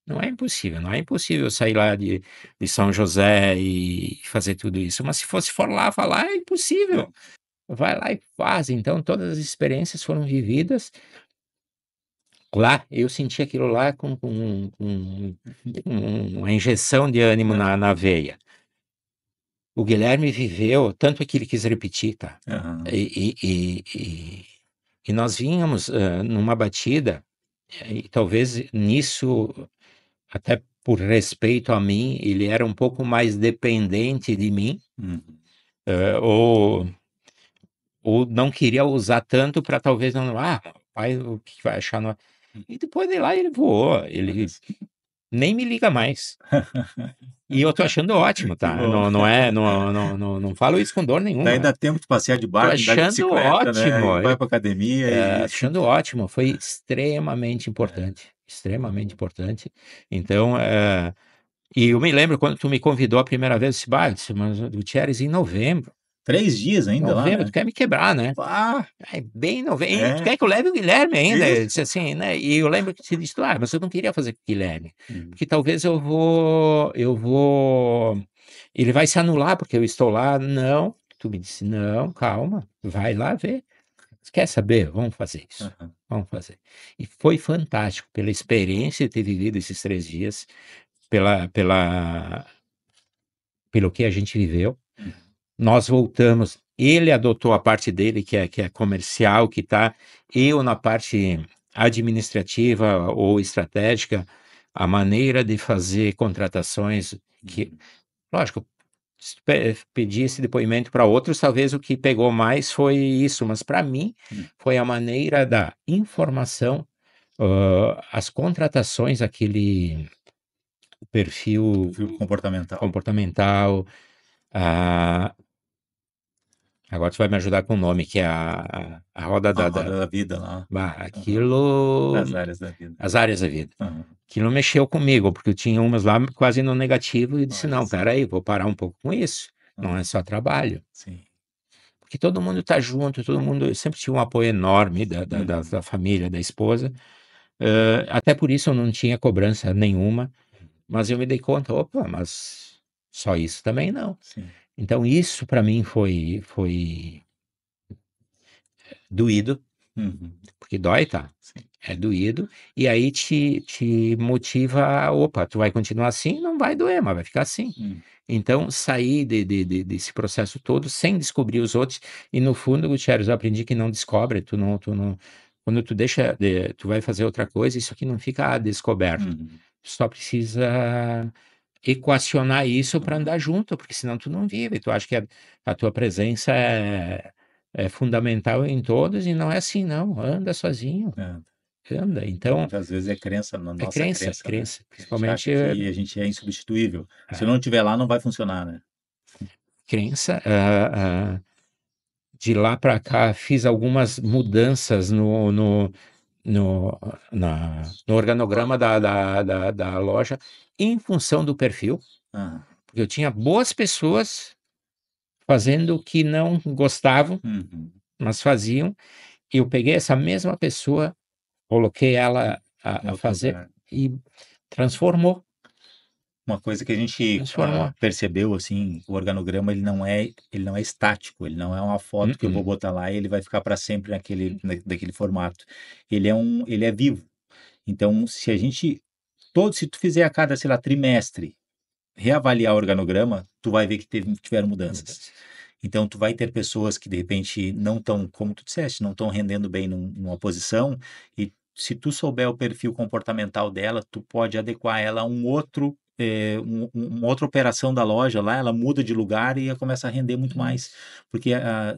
Não é impossível, não é impossível sair lá de São José e fazer tudo isso. Mas se for lá falar, é impossível. Vai lá e faz. Então, todas as experiências foram vividas lá. Eu senti aquilo lá com uma injeção de ânimo na veia. O Guilherme viveu, tanto é que ele quis repetir, tá? E nós vínhamos numa batida, e talvez nisso, até por respeito a mim, ele era um pouco mais dependente de mim, ou não queria usar tanto para talvez não, pai, o que vai achar? No... E depois de lá ele voou, ele nem me liga mais. E eu tô achando ótimo, tá? Não falo isso com dor nenhuma. Daí dá tempo de passear de barco, andar de bicicleta, ótimo. Né? Vai pra academia e... Achando ótimo, foi extremamente importante, extremamente importante. Então, e eu me lembro quando tu me convidou a primeira vez, eu disse, mas o Gutierrez em novembro. 3 dias ainda lá, né? Tu quer me quebrar, né? Bem em novembro. Tu quer que eu leve o Guilherme ainda? Eu disse assim, né? E eu lembro que você disse, mas eu não queria fazer com o Guilherme. Porque talvez eu vou... Ele vai se anular porque eu estou lá. Não. Tu me disse, não, calma. Vai lá ver. Quer saber? Vamos fazer isso. Vamos fazer. E foi fantástico pela experiência de ter vivido esses 3 dias, pelo que a gente viveu. Nós voltamos, ele adotou a parte dele, que é comercial, que está, eu na parte administrativa ou estratégica, a maneira de fazer contratações, que, lógico, se pedir esse depoimento para outros, talvez o que pegou mais foi isso, mas para mim foi a maneira da informação, as contratações, aquele perfil comportamental, agora tu vai me ajudar com o nome, que é a roda roda da vida lá. Aquilo... As áreas da vida. As áreas da vida. Aquilo mexeu comigo, porque eu tinha umas lá quase no negativo e disse, não, peraí, vou parar um pouco com isso. Não é só trabalho. Sim. Porque todo mundo está junto, todo mundo... Eu sempre tive um apoio enorme da família, da esposa. Até por isso eu não tinha cobrança nenhuma. Mas eu me dei conta, opa, mas só isso também não. Sim. Então isso para mim foi doído, porque dói, tá? Sim. É doído, e aí te motiva, opa, tu vai continuar assim, não vai doer, mas vai ficar assim. Então, sair desse processo todo sem descobrir os outros, e no fundo, Gutierrez, eu aprendi que não descobre, tu não, quando tu deixa, tu vai fazer outra coisa, isso aqui não fica descoberto. Tu só precisa equacionar isso para andar junto, porque senão tu não vive. Tu acha que a tua presença é fundamental em todos, e não é assim, não. Anda sozinho. Anda. Então, muitas vezes é crença, nossa crença. Crença. Principalmente. A gente é insubstituível. Se eu não estiver lá, não vai funcionar, né? Crença. De lá para cá, fiz algumas mudanças no organograma da loja em função do perfil, porque eu tinha boas pessoas fazendo o que não gostavam, mas faziam, e eu peguei essa mesma pessoa, coloquei ela a fazer e transformou. Uma coisa que a gente percebeu, assim, o organograma ele não é estático, ele não é uma foto que eu vou botar lá e ele vai ficar para sempre daquele formato. Ele é vivo. Então, se tu fizer a cada, sei lá, trimestre, reavaliar o organograma, tu vai ver que tiveram mudanças. Então, tu vai ter pessoas que, de repente, não estão, como tu disseste, não estão rendendo bem numa posição, e se tu souber o perfil comportamental dela, tu pode adequar ela a uma outra operação da loja lá, ela muda de lugar e começa a render muito mais. Porque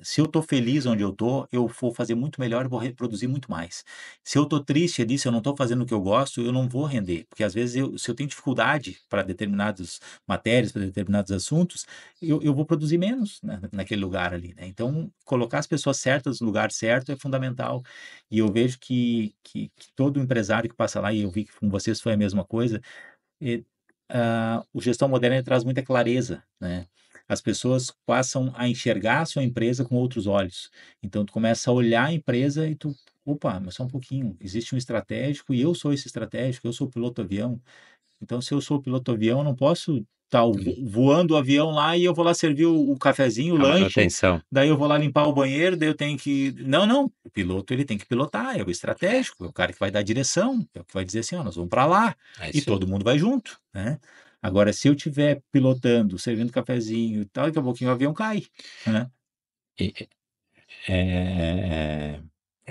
se eu estou feliz onde eu estou, eu vou fazer muito melhor e vou reproduzir muito mais. Se eu estou triste ali, se eu não estou fazendo o que eu gosto, eu não vou render. Porque às vezes, se eu tenho dificuldade para determinadas matérias, para determinados assuntos, eu vou produzir menos naquele lugar ali, né? Então, colocar as pessoas certas no lugar certo é fundamental. E eu vejo que todo empresário que passa lá, e eu vi que com vocês foi a mesma coisa, o gestão moderna traz muita clareza, né? As pessoas passam a enxergar a sua empresa com outros olhos. Então, tu começa a olhar a empresa e opa, mas só um pouquinho, existe um estratégico e eu sou esse estratégico, eu sou o piloto avião. Então, se eu sou o piloto avião, eu não posso estar voando o avião lá e eu vou lá servir o cafezinho, o lanche, manutenção. daí eu vou lá limpar o banheiro, daí eu tenho que... Não, o piloto ele tem que pilotar, é o estratégico, é o cara que vai dar direção, é o que vai dizer assim, ó, nós vamos para lá, e todo mundo vai junto, né? Agora, se eu estiver pilotando, servindo cafezinho e tal, daqui a pouquinho o avião cai, né? É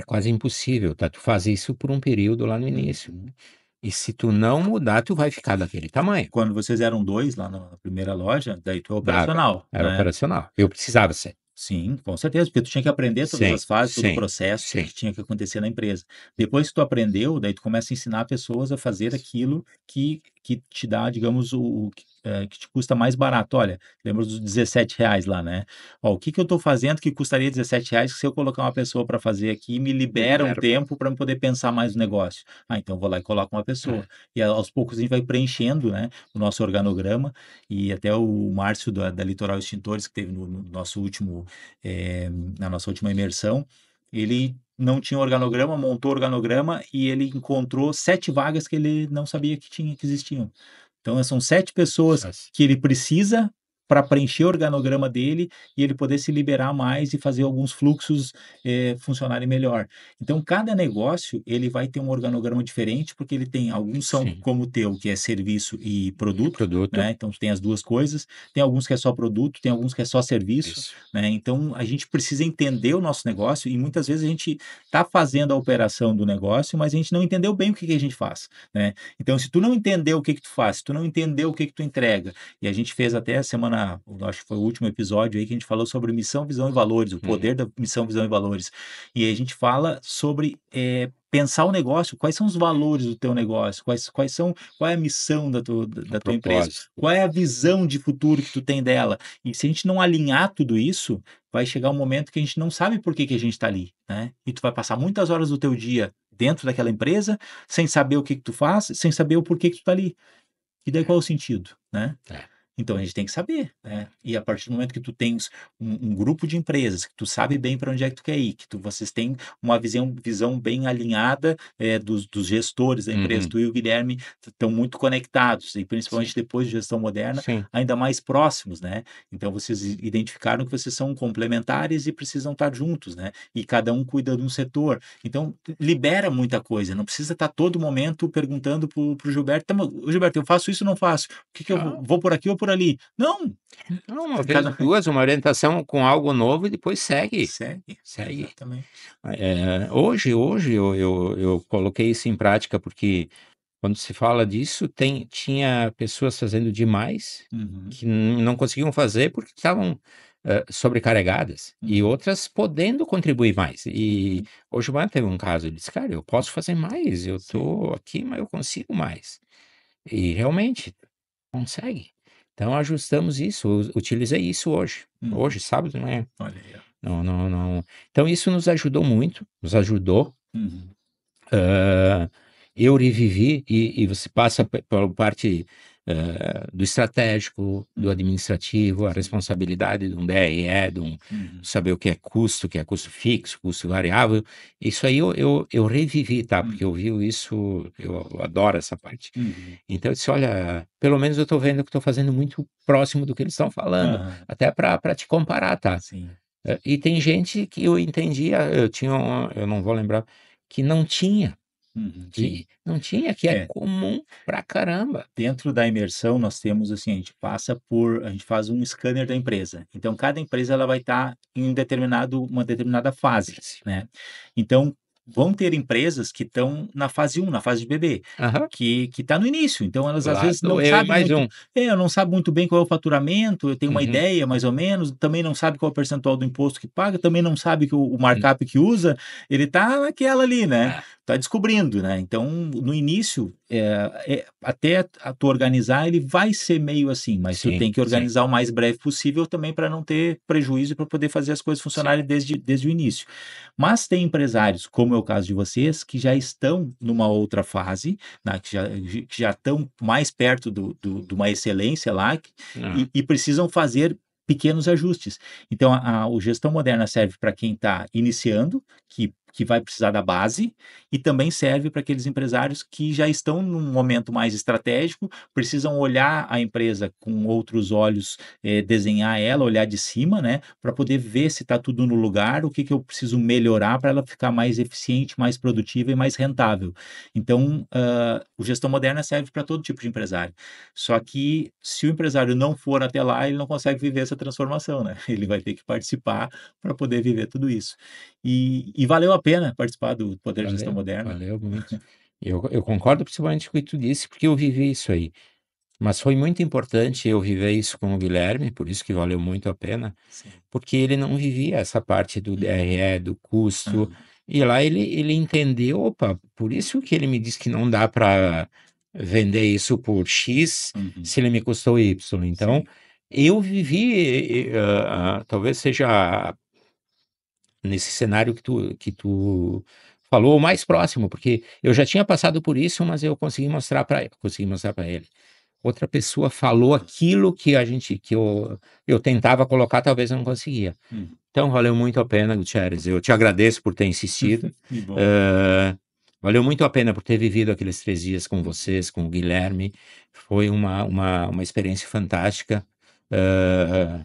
quase impossível, tá? Tu faz isso por um período lá no início. E se tu não mudar, tu vai ficar daquele tamanho. Quando vocês eram 2 lá na primeira loja, daí tu é operacional, Era né? operacional. Eu precisava ser. Sim, com certeza, porque tu tinha que aprender todas as fases, todo o processo que tinha que acontecer na empresa. Depois que tu aprendeu, daí tu começa a ensinar pessoas a fazer aquilo que te dá, digamos, que te custa mais barato. Olha, lembra dos R$ 17 lá, né? Ó, o que eu estou fazendo que custaria R$ 17 que se eu colocar uma pessoa para fazer aqui, me libera um tempo para eu poder pensar mais no negócio. Então eu vou lá e coloco uma pessoa. E aos poucos a gente vai preenchendo, né, o nosso organograma, e até o Márcio da Litoral Extintores, que teve na nossa última imersão, ele não tinha organograma, montou o organograma e ele encontrou 7 vagas que ele não sabia que existiam. Então, são 7 pessoas que ele precisa para preencher o organograma dele e ele poder se liberar mais e fazer alguns fluxos funcionarem melhor. Então, cada negócio ele vai ter um organograma diferente, porque ele tem alguns são como o teu, que é serviço e produto, né? Então, tem as duas coisas. Tem alguns que é só produto, tem alguns que é só serviço, né? Então, a gente precisa entender o nosso negócio e muitas vezes a gente está fazendo a operação do negócio, mas a gente não entendeu bem o que a gente faz, né? Então, se tu não entendeu o que tu faz, se tu não entendeu o que tu entrega, e a gente fez até a semana, acho que foi o último episódio aí que a gente falou sobre missão, visão e valores, o poder da missão, visão e valores. E aí a gente fala sobre pensar o negócio, quais são os valores do teu negócio, qual é a missão da tua empresa, qual é a visão de futuro que tu tem dela. E se a gente não alinhar tudo isso, vai chegar um momento que a gente não sabe por que a gente está ali, né? E tu vai passar muitas horas do teu dia dentro daquela empresa, sem saber o que tu faz, sem saber o porquê que tu tá ali. E daí qual é o sentido, né? Então a gente tem que saber, né? E a partir do momento que tu tens um grupo de empresas, que tu sabe bem para onde é que tu quer ir, que vocês têm uma visão bem alinhada dos gestores da empresa, tu e o Guilherme estão muito conectados, e principalmente depois de gestão moderna, ainda mais próximos, né? Então vocês identificaram que vocês são complementares e precisam estar juntos, né? E cada um cuida de um setor. Então libera muita coisa, não precisa estar todo momento perguntando pro Gilberto, Gilberto, eu faço isso ou não faço? O que eu vou por aqui ou por ali? Não, uma vez, duas, uma orientação com algo novo e depois segue. Segue. Exatamente. Hoje eu coloquei isso em prática porque quando se fala disso, tinha pessoas fazendo demais que não conseguiam fazer porque estavam sobrecarregadas e outras podendo contribuir mais. E hoje o teve um caso, ele disse, cara, eu posso fazer mais, eu estou aqui, mas eu consigo mais. E realmente consegue. Então ajustamos isso, utilizei isso hoje. Hoje, sábado de manhã. Olha aí. Não. Então isso nos ajudou muito, nos ajudou. eu revivi, e você passa pela parte do estratégico, do administrativo, a responsabilidade de um DRE, saber o que é custo fixo, custo variável. Isso aí eu revivi, tá? Porque eu vi isso, eu adoro essa parte. Então eu disse, olha, pelo menos eu estou vendo que estou fazendo muito próximo do que eles estão falando, até para te comparar, tá? Sim. E tem gente que eu entendia, eu não vou lembrar, que não tinha. Que não tinha, que é comum pra caramba. Dentro da imersão, nós temos assim, a gente faz um scanner da empresa. Então, cada empresa ela vai estar em uma determinada fase, né? Então, vão ter empresas que estão na fase 1, na fase de bebê, que está no início. Então, elas às vezes não sabem muito, não sabem muito bem qual é o faturamento, eu tenho uma ideia mais ou menos, também não sabe qual é o percentual do imposto que paga, também não sabe que o markup que usa, ele está naquela ali, né? Está descobrindo, né? Então, no início, até tu organizar, ele vai ser meio assim, mas tu tem que organizar o mais breve possível também para não ter prejuízo e para poder fazer as coisas funcionarem desde o início. Mas tem empresários, como é o caso de vocês, que já estão numa outra fase, né, que já estão mais perto de uma excelência lá e precisam fazer pequenos ajustes. Então, o Gestão Moderna serve para quem está iniciando, que vai precisar da base, e também serve para aqueles empresários que já estão num momento mais estratégico, precisam olhar a empresa com outros olhos, desenhar ela, olhar de cima, né, para poder ver se está tudo no lugar, o que eu preciso melhorar para ela ficar mais eficiente, mais produtiva e mais rentável. Então, o Gestão Moderna serve para todo tipo de empresário. Só que, se o empresário não for até lá, ele não consegue viver essa transformação, né? Ele vai ter que participar para poder viver tudo isso. E valeu a pena participar do Poder de Gestão Moderna. Valeu muito. Eu concordo principalmente com o que tu disse, porque eu vivi isso aí. Mas foi muito importante eu viver isso com o Guilherme, por isso que valeu muito a pena, porque ele não vivia essa parte do DRE, do custo, e lá ele entendeu, opa, por isso que ele me disse que não dá para vender isso por X se ele me custou Y. Então, eu vivi, talvez seja nesse cenário que tu falou, o mais próximo, porque eu já tinha passado por isso, mas eu consegui mostrar para ele. Outra pessoa falou aquilo que eu tentava colocar, talvez eu não conseguia. Então, valeu muito a pena, Gutierrez. Eu te agradeço por ter insistido. Valeu muito a pena por ter vivido aqueles 3 dias com vocês, com o Guilherme. Foi uma experiência fantástica.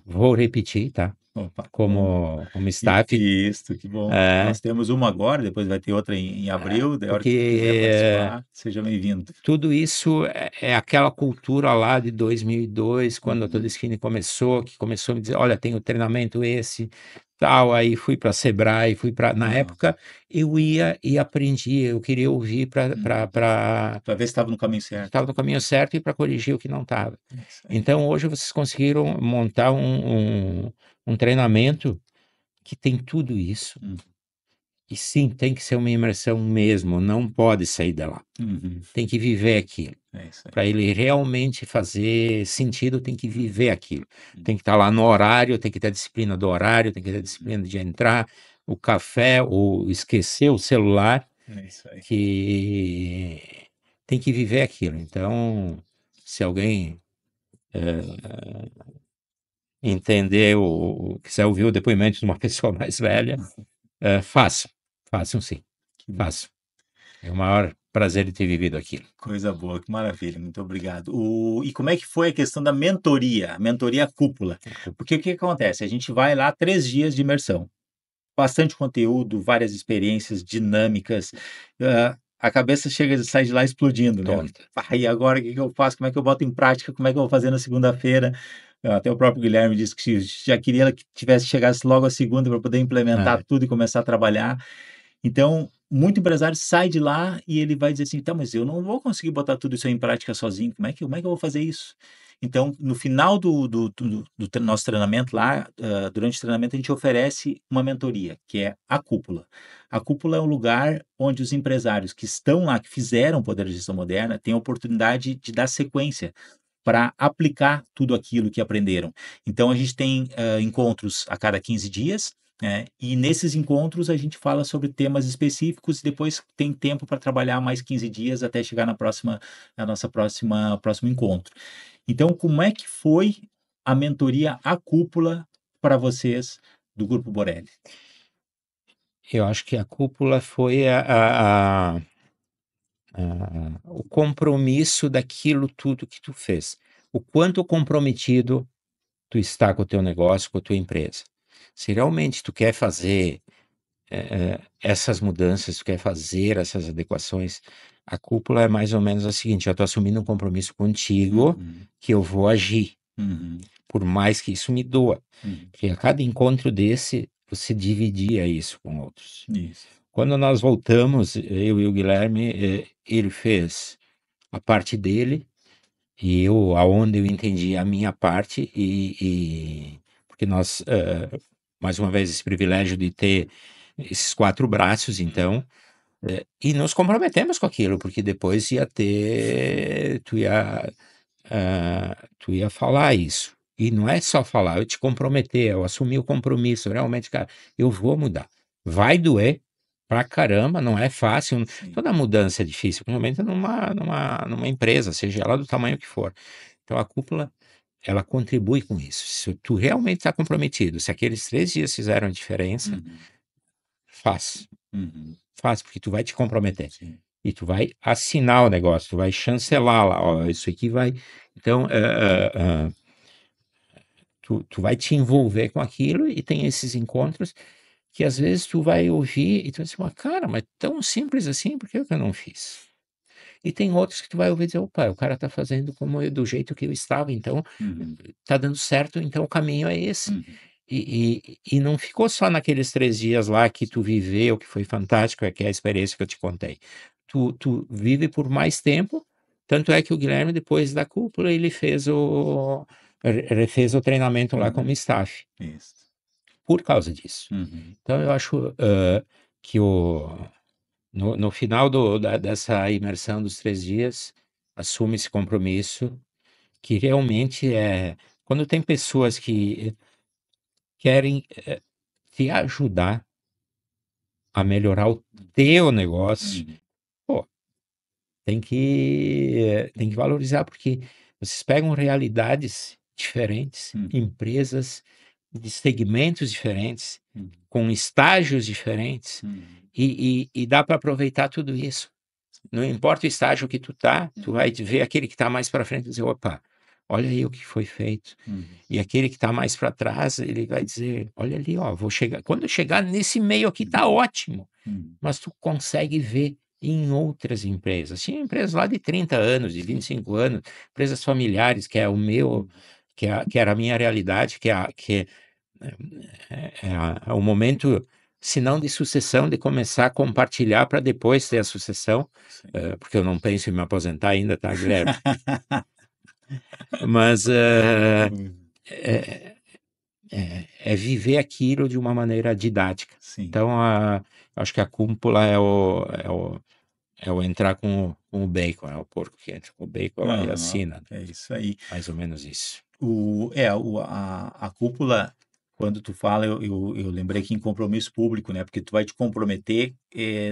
Vou repetir, tá? Opa, como staff. Isso, que bom. Nós temos uma agora, depois vai ter outra em abril, daí a hora que quiser participar, seja bem-vindo. Tudo isso é aquela cultura lá de 2002, quando a Todeskine começou, que começou a me dizer, olha, tem o treinamento esse, tal, aí fui para Sebrae, na época eu ia e aprendia, eu queria ouvir para ver se estava no caminho certo. Estava no caminho certo e para corrigir o que não estava. Então hoje vocês conseguiram montar um treinamento que tem tudo isso. E sim, tem que ser uma imersão mesmo, não pode sair de lá. Tem que viver aquilo. Para ele realmente fazer sentido, tem que viver aquilo. Tem que estar lá no horário, tem que ter a disciplina do horário, tem que ter a disciplina de entrar, o café, ou esquecer o celular, que tem que viver aquilo. Então, se alguém entender ou quiser ouvir o depoimento de uma pessoa mais velha, façam sim, façam. É o maior prazer de ter vivido aquilo. Coisa boa, que maravilha, muito obrigado. E como é que foi a questão da mentoria, a mentoria cúpula? Porque o que acontece? A gente vai lá 3 dias de imersão, bastante conteúdo, várias experiências dinâmicas, a cabeça sai de lá explodindo, né? E agora o que eu faço? Como é que eu boto em prática? Como é que eu vou fazer na segunda-feira? Até o próprio Guilherme disse que já queria que chegasse logo a segunda para poder implementar tudo e começar a trabalhar. Então, muito empresário sai de lá e ele vai dizer assim, tá, mas eu não vou conseguir botar tudo isso aí em prática sozinho, como é que eu vou fazer isso? Então, no final do nosso treinamento lá, durante o treinamento, a gente oferece uma mentoria, que é a Cúpula. A Cúpula é um lugar onde os empresários que estão lá, que fizeram o Poder de Gestão Moderna, têm a oportunidade de dar sequência para aplicar tudo aquilo que aprenderam. Então, a gente tem encontros a cada 15 dias, E nesses encontros a gente fala sobre temas específicos e depois tem tempo para trabalhar mais 15 dias até chegar na nossa próximo encontro. Então, como é que foi a mentoria A Cúpula para vocês do Grupo Borelli? Eu acho que a cúpula foi o compromisso daquilo tudo que tu fez. O quanto comprometido tu está com o teu negócio, com a tua empresa. Se realmente tu quer fazer essas mudanças, tu quer fazer essas adequações, a cúpula é mais ou menos a seguinte: eu estou assumindo um compromisso contigo que eu vou agir, por mais que isso me doa. Porque a cada encontro desse, você dividia isso com outros. Isso. Quando nós voltamos, eu e o Guilherme, ele fez a parte dele, e eu, aonde eu entendi a minha parte, porque nós, mais uma vez, esse privilégio de ter esses 4 braços, então, e nos comprometemos com aquilo, porque depois ia ter, tu ia falar isso. E não é só falar, eu te comprometer, eu assumi o compromisso, realmente, cara, eu vou mudar. Vai doer pra caramba, não é fácil. Toda mudança é difícil, principalmente numa empresa, seja ela do tamanho que for. Então a cúpula, ela contribui com isso. Se tu realmente está comprometido, se aqueles 3 dias fizeram a diferença, faz. Faz, porque tu vai te comprometer. Sim. E tu vai assinar o negócio, tu vai chancelar lá, ó, isso aqui vai. Então, tu vai te envolver com aquilo e tem esses encontros que às vezes tu vai ouvir e tu vai dizer, mas cara, mas tão simples assim, por que eu não fiz? E tem outros que tu vai ouvir dizer, opa, o cara tá fazendo do jeito que eu estava, então tá dando certo, então o caminho é esse. E não ficou só naqueles 3 dias lá que tu viveu, que foi fantástico, que é a experiência que eu te contei. Tu vive por mais tempo, tanto é que o Guilherme, depois da cúpula, ele fez o treinamento lá como staff, Isso. por causa disso. Então eu acho que no final dessa imersão dos 3 dias, assume esse compromisso, que realmente quando tem pessoas que querem te ajudar a melhorar o teu negócio, pô, tem que valorizar, porque vocês pegam realidades diferentes, empresas de segmentos diferentes, com estágios diferentes, e dá para aproveitar tudo isso. Não importa o estágio que tu tá, tu vai ver aquele que está mais para frente e dizer, opa, olha aí o que foi feito. E aquele que está mais para trás, ele vai dizer, olha ali, ó, vou chegar. Quando eu chegar nesse meio aqui, tá ótimo. Mas tu consegue ver em outras empresas. Tinha empresas lá de 30 anos, de 25 anos, empresas familiares, que é o meu, que era a minha realidade, é o momento, se não de sucessão, de começar a compartilhar para depois ter a sucessão, porque eu não penso em me aposentar ainda, tá, Guilherme? Mas é viver aquilo de uma maneira didática. Sim. Então, acho que a cúpula é o entrar com o bacon, é o porco que entra com o bacon lá e assina. É isso aí. Mais ou menos isso. A cúpula, quando tu fala, eu lembrei que em compromisso público, né? Porque tu vai te comprometer,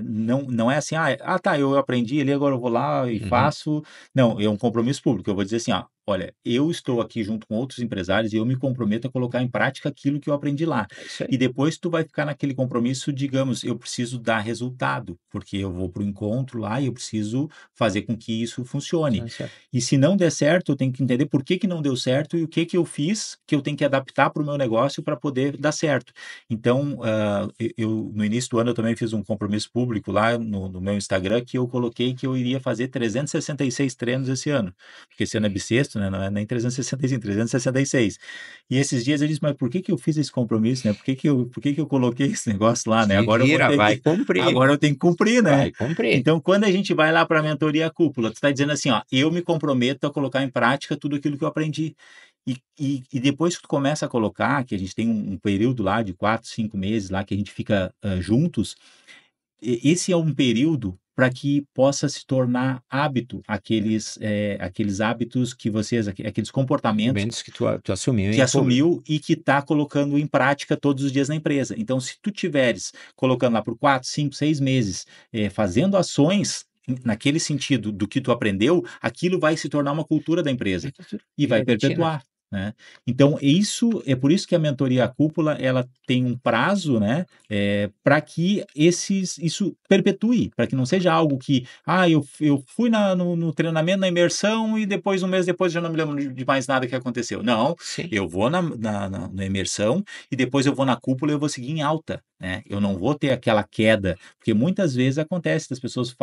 não é assim, tá, eu aprendi ali, agora eu vou lá e faço. Não, é um compromisso público. Eu vou dizer assim, olha, eu estou aqui junto com outros empresários e eu me comprometo a colocar em prática aquilo que eu aprendi lá. É isso aí. E depois tu vai ficar naquele compromisso, digamos, eu preciso dar resultado, porque eu vou para o encontro lá e eu preciso fazer com que isso funcione. É certo. E se não der certo, eu tenho que entender por que não deu certo e o que eu fiz que eu tenho que adaptar para o meu negócio para poder dar certo. Então, no início do ano, eu também fiz um compromisso público lá no meu Instagram, que eu coloquei que eu iria fazer 366 treinos esse ano, porque esse ano é bissexto, né? Não é nem 365, 366. E esses dias eu disse, mas por que eu fiz esse compromisso, né? Por que eu coloquei esse negócio lá, né? Agora vai cumprir. Agora eu tenho que cumprir, né? Vai cumprir. Então, quando a gente vai lá para a mentoria cúpula, tu está dizendo assim, eu me comprometo a colocar em prática tudo aquilo que eu aprendi. E depois que tu começa a colocar, que a gente tem um período lá de 4, 5 meses lá que a gente fica juntos, esse é um período para que possa se tornar hábito aqueles hábitos que vocês, aqueles comportamentos que tu assumiu que assumiu e que está colocando em prática todos os dias na empresa. Então, se tu tiveres colocando lá por 4, 5, 6 meses, fazendo ações naquele sentido do que tu aprendeu, aquilo vai se tornar uma cultura da empresa e vai perpetuar. Né? Então, é por isso que a mentoria à cúpula ela tem um prazo, né, para que isso perpetue, para que não seja algo que, eu fui no treinamento, na imersão, e depois, um mês depois, já não me lembro de mais nada que aconteceu. Não, Sim. Eu vou na imersão e depois eu vou na cúpula e eu vou seguir em alta. Né? Eu não vou ter aquela queda, porque muitas vezes acontece, as pessoas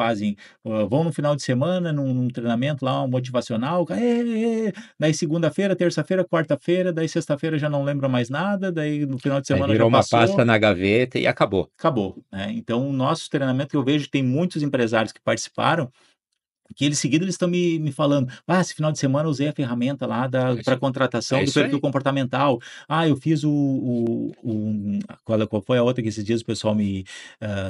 vão no final de semana, num treinamento lá, motivacional, daí segunda-feira, terça-feira, quarta-feira, daí sexta-feira já não lembra mais nada, daí no final de semana já passou. Virou uma pasta na gaveta e acabou. Acabou, né? Então, o nosso treinamento, que eu vejo, tem muitos empresários que participaram, que eles seguidos eles estão me falando, esse final de semana eu usei a ferramenta lá para contratação do perfil comportamental, eu fiz qual foi a outra que esses dias o pessoal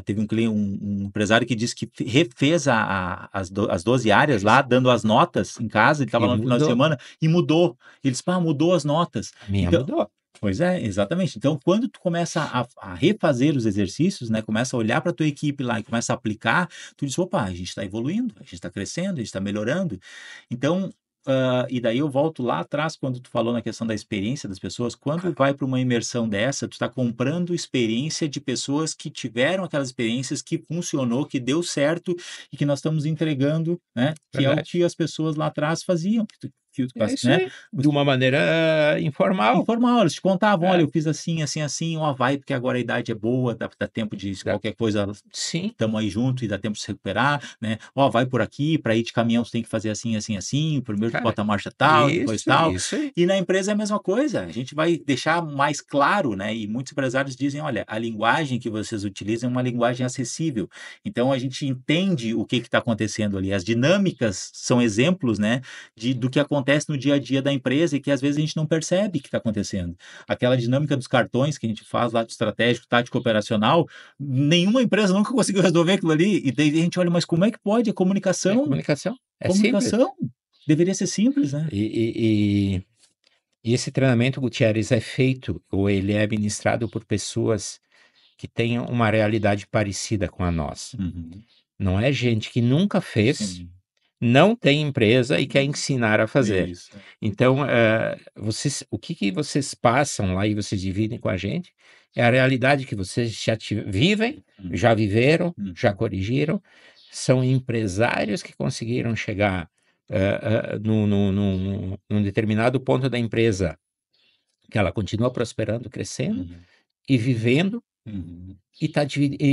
teve um cliente, um empresário que disse que refez as 12 áreas lá, dando as notas em casa, ele estava lá no final de semana e mudou, ele disse, mudou as notas. Mudou. Pois é, exatamente. Então, quando tu começa a refazer os exercícios, né, começa a olhar para a tua equipe lá e começa a aplicar, tu diz, opa, a gente está evoluindo, a gente está crescendo, a gente está melhorando. Então, e daí eu volto lá atrás, quando tu falou na questão da experiência das pessoas, quando vai para uma imersão dessa, tu está comprando experiência de pessoas que tiveram aquelas experiências, que funcionou, que deu certo e que nós estamos entregando, né, que é o que as pessoas lá atrás faziam. Né? De uma maneira informal. Informal, eles te contavam, olha, eu fiz assim, assim, assim, vai, porque agora a idade é boa, dá tempo de qualquer coisa, estamos aí junto e dá tempo de se recuperar, né? Vai por aqui, para ir de caminhão você tem que fazer assim, assim, assim, primeiro tu bota a marcha tal, depois tal. E na empresa é a mesma coisa, a gente vai deixar mais claro, né? E muitos empresários dizem, olha, a linguagem que vocês utilizam é uma linguagem acessível. Então a gente entende o que está acontecendo ali. As dinâmicas são exemplos, né, do que acontece no dia a dia da empresa e que às vezes a gente não percebe que está acontecendo. Aquela dinâmica dos cartões que a gente faz lá do estratégico, tático, operacional, nenhuma empresa nunca conseguiu resolver aquilo ali. E daí a gente olha, mas como é que pode? A comunicação. Comunicação. Comunicação. Simples. Deveria ser simples, né? E esse treinamento, Gutierrez, é feito ou ele é ministrado por pessoas que têm uma realidade parecida com a nossa. Não é gente que nunca fez. Sim. Não tem empresa e quer ensinar a fazer. Isso. Então, o que vocês passam lá e vocês dividem com a gente é a realidade que vocês já vivem, já viveram, já corrigiram. São empresários que conseguiram chegar num determinado ponto da empresa, que ela continua prosperando, crescendo e vivendo. E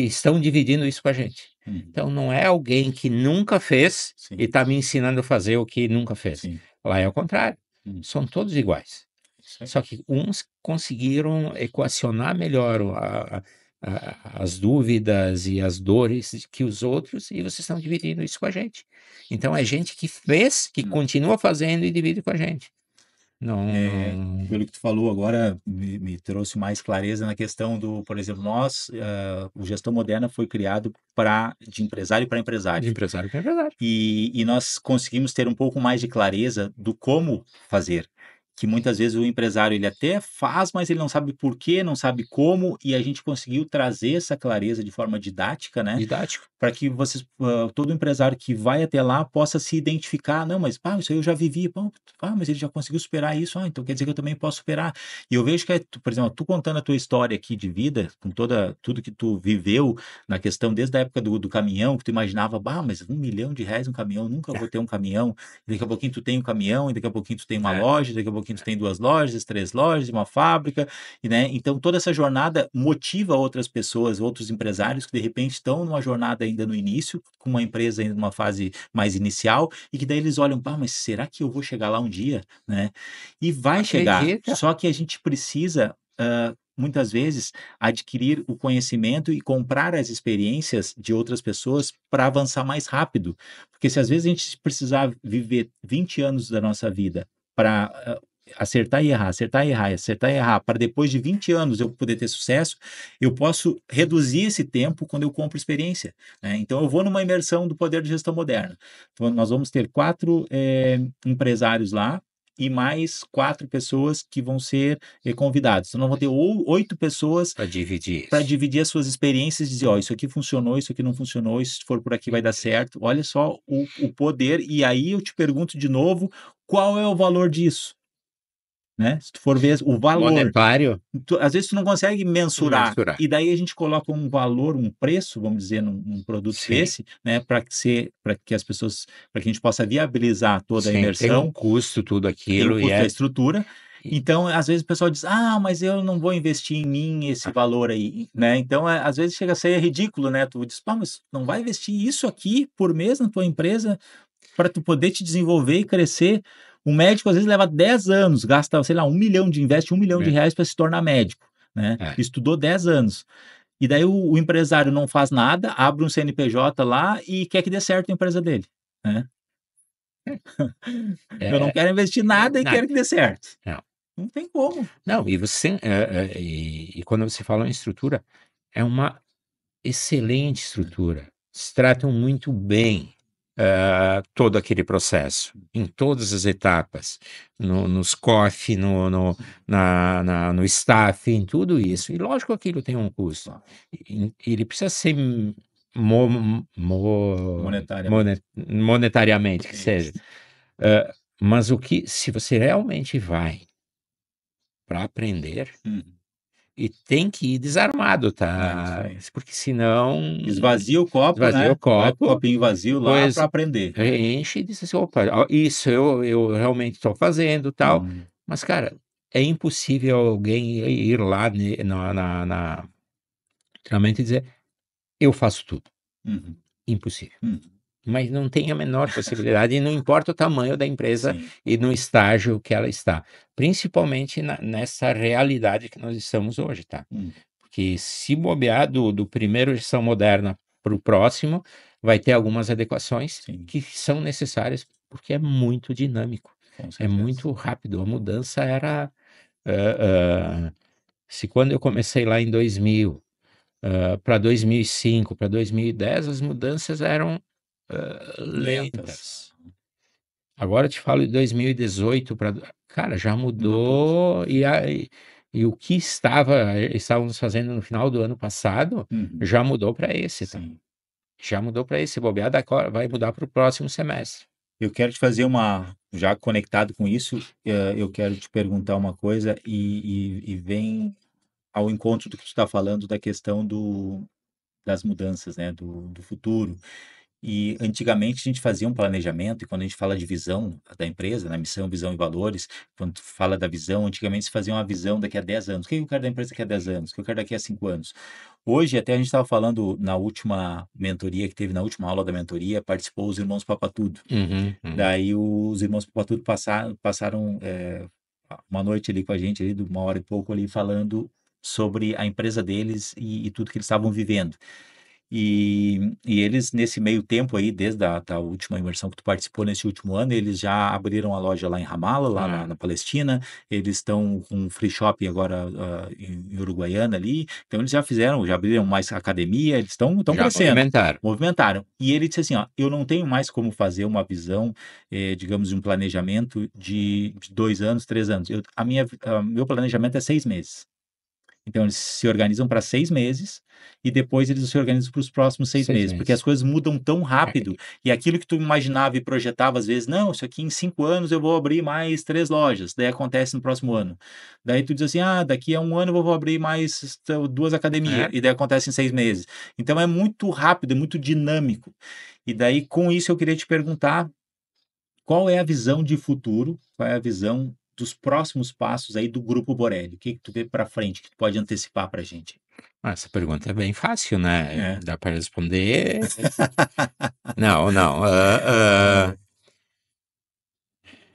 estão dividindo isso com a gente. Então, não é alguém que nunca fez e está me ensinando a fazer o que nunca fez. Lá é o contrário. São todos iguais. Só que uns conseguiram equacionar melhor as dúvidas e as dores que os outros, e vocês estão dividindo isso com a gente. Então, é gente que fez, que continua fazendo e divide com a gente. Pelo que tu falou agora, me trouxe mais clareza na questão do, por exemplo, o Gestão Moderna foi criado de empresário para empresário. De empresário para empresário. E nós conseguimos ter um pouco mais de clareza do como fazer. Que muitas vezes o empresário ele até faz, mas ele não sabe por quê, não sabe como, e a gente conseguiu trazer essa clareza de forma didática, né? Didático. Para que todo empresário que vai até lá possa se identificar, não, mas isso aí eu já vivi, mas ele já conseguiu superar isso, então quer dizer que eu também posso superar. E eu vejo que, por exemplo, tu contando a tua história aqui de vida, com tudo que tu viveu na questão, desde a época do caminhão, que tu imaginava, mas R$1 milhão um caminhão, nunca vou ter um caminhão, e daqui a pouquinho tu tem um caminhão, e daqui a pouquinho tu tem uma loja, daqui a pouquinho tu tem 2 lojas, 3 lojas, uma fábrica, né? Então toda essa jornada motiva outras pessoas, outros empresários que de repente estão numa jornada ainda no início, com uma empresa ainda numa fase mais inicial, e que daí eles olham, mas será que eu vou chegar lá um dia, né? E vai chegar, só que a gente precisa muitas vezes adquirir o conhecimento e comprar as experiências de outras pessoas para avançar mais rápido, porque se às vezes a gente precisar viver 20 anos da nossa vida para acertar e errar, acertar e errar, acertar e errar, para depois de 20 anos eu poder ter sucesso, eu posso reduzir esse tempo quando eu compro experiência, né? Então eu vou numa imersão do Poder de Gestão Moderna. Então, nós vamos ter 4 empresários lá e mais 4 pessoas que vão ser convidados. Então, nós vamos ter 8 pessoas para dividir para isso. dividir as suas experiências e dizer, ó, isso aqui funcionou, isso aqui não funcionou, se for por aqui vai dar certo. Olha só o poder. E aí eu te pergunto de novo, qual é o valor disso? Né? Se tu for ver o valor, Monetário, às vezes tu não consegue mensurar. E daí a gente coloca um valor, um preço, vamos dizer, num produto Sim. desse, né, para que as pessoas, para que a gente possa viabilizar toda a imersão. Tem um custo tudo aquilo. Tem o custo da estrutura. Então, às vezes o pessoal diz, mas eu não vou investir em mim esse valor aí, né? Então, às vezes chega a ser ridículo, né? Tu diz, mas não vai investir isso aqui por mês na tua empresa para tu poder te desenvolver e crescer. O médico, às vezes, leva 10 anos, gasta, sei lá, investe 1 milhão de reais para se tornar médico, né? Estudou 10 anos. E daí o empresário não faz nada, abre um CNPJ lá e quer que dê certo a empresa dele, né? Eu não quero investir nada e quero que dê certo. Não tem como. Não, e você e quando você fala em estrutura, é uma excelente estrutura. Se tratam muito bem todo aquele processo, em todas as etapas, nos COF, no staff, em tudo isso. E lógico que aquilo tem um custo. Ele precisa ser monetariamente, que seja. Mas se você realmente vai para aprender, e tem que ir desarmado, tá? Porque senão esvazia o copo, né? Vai com o copinho vazio lá para aprender. Enche e diz assim, opa, isso eu realmente estou fazendo, tal. Mas, cara, é impossível alguém ir lá realmente dizer, eu faço tudo. Impossível. Mas não tem a menor possibilidade, e não importa o tamanho da empresa e no estágio que ela está. Principalmente nessa realidade que nós estamos hoje, tá? Porque se bobear do primeiro gestão moderna para o próximo, vai ter algumas adequações que são necessárias, porque é muito dinâmico, é muito rápido. A mudança era... se quando eu comecei lá em 2000, para 2005, para 2010, as mudanças eram lentas. Agora eu te falo de 2018 cara, já mudou e o que estávamos fazendo no final do ano passado já mudou para esse, tá? Já mudou para esse, bobear vai mudar para o próximo semestre. Eu quero te fazer já conectado com isso, eu quero te perguntar uma coisa e vem ao encontro do que tu está falando da questão das mudanças, né, do futuro. E antigamente a gente fazia um planejamento, e quando a gente fala de visão da empresa, na missão, visão e valores, quando tu fala da visão, antigamente se fazia uma visão daqui a 10 anos. O que eu quero da empresa daqui a 10 anos? O que eu quero daqui a 5 anos? Hoje, até a gente estava falando na última mentoria que teve, na última aula da mentoria, participou os irmãos Papatudo. Daí os irmãos Papatudo passaram uma noite ali com a gente, ali, de 1 hora e pouco ali, falando sobre a empresa deles e tudo que eles estavam vivendo. E eles, nesse meio tempo aí, desde a última imersão que tu participou nesse último ano, eles já abriram a loja lá em Ramallah, lá na Palestina, eles estão com um free shop agora em Uruguaiana ali, então eles já abriram mais academia, eles estão crescendo. Movimentaram. E ele disse assim, ó, eu não tenho mais como fazer uma visão, digamos, de um planejamento de 2 anos, 3 anos. Meu planejamento é 6 meses. Então, eles se organizam para 6 meses e depois eles se organizam para os próximos 6 meses, porque as coisas mudam tão rápido e aquilo que tu imaginava e projetava às vezes, não, isso aqui em 5 anos eu vou abrir mais 3 lojas, daí acontece no próximo ano. Daí tu diz assim, daqui a 1 ano eu vou abrir mais 2 academias, e daí acontece em 6 meses. Então, é muito rápido, é muito dinâmico. E daí, com isso, eu queria te perguntar, qual é a visão de futuro, qual é a visão dos próximos passos aí do Grupo Borelli? O que tu vê para frente, que tu pode antecipar para a gente? Essa pergunta é bem fácil, né? Dá para responder. Não.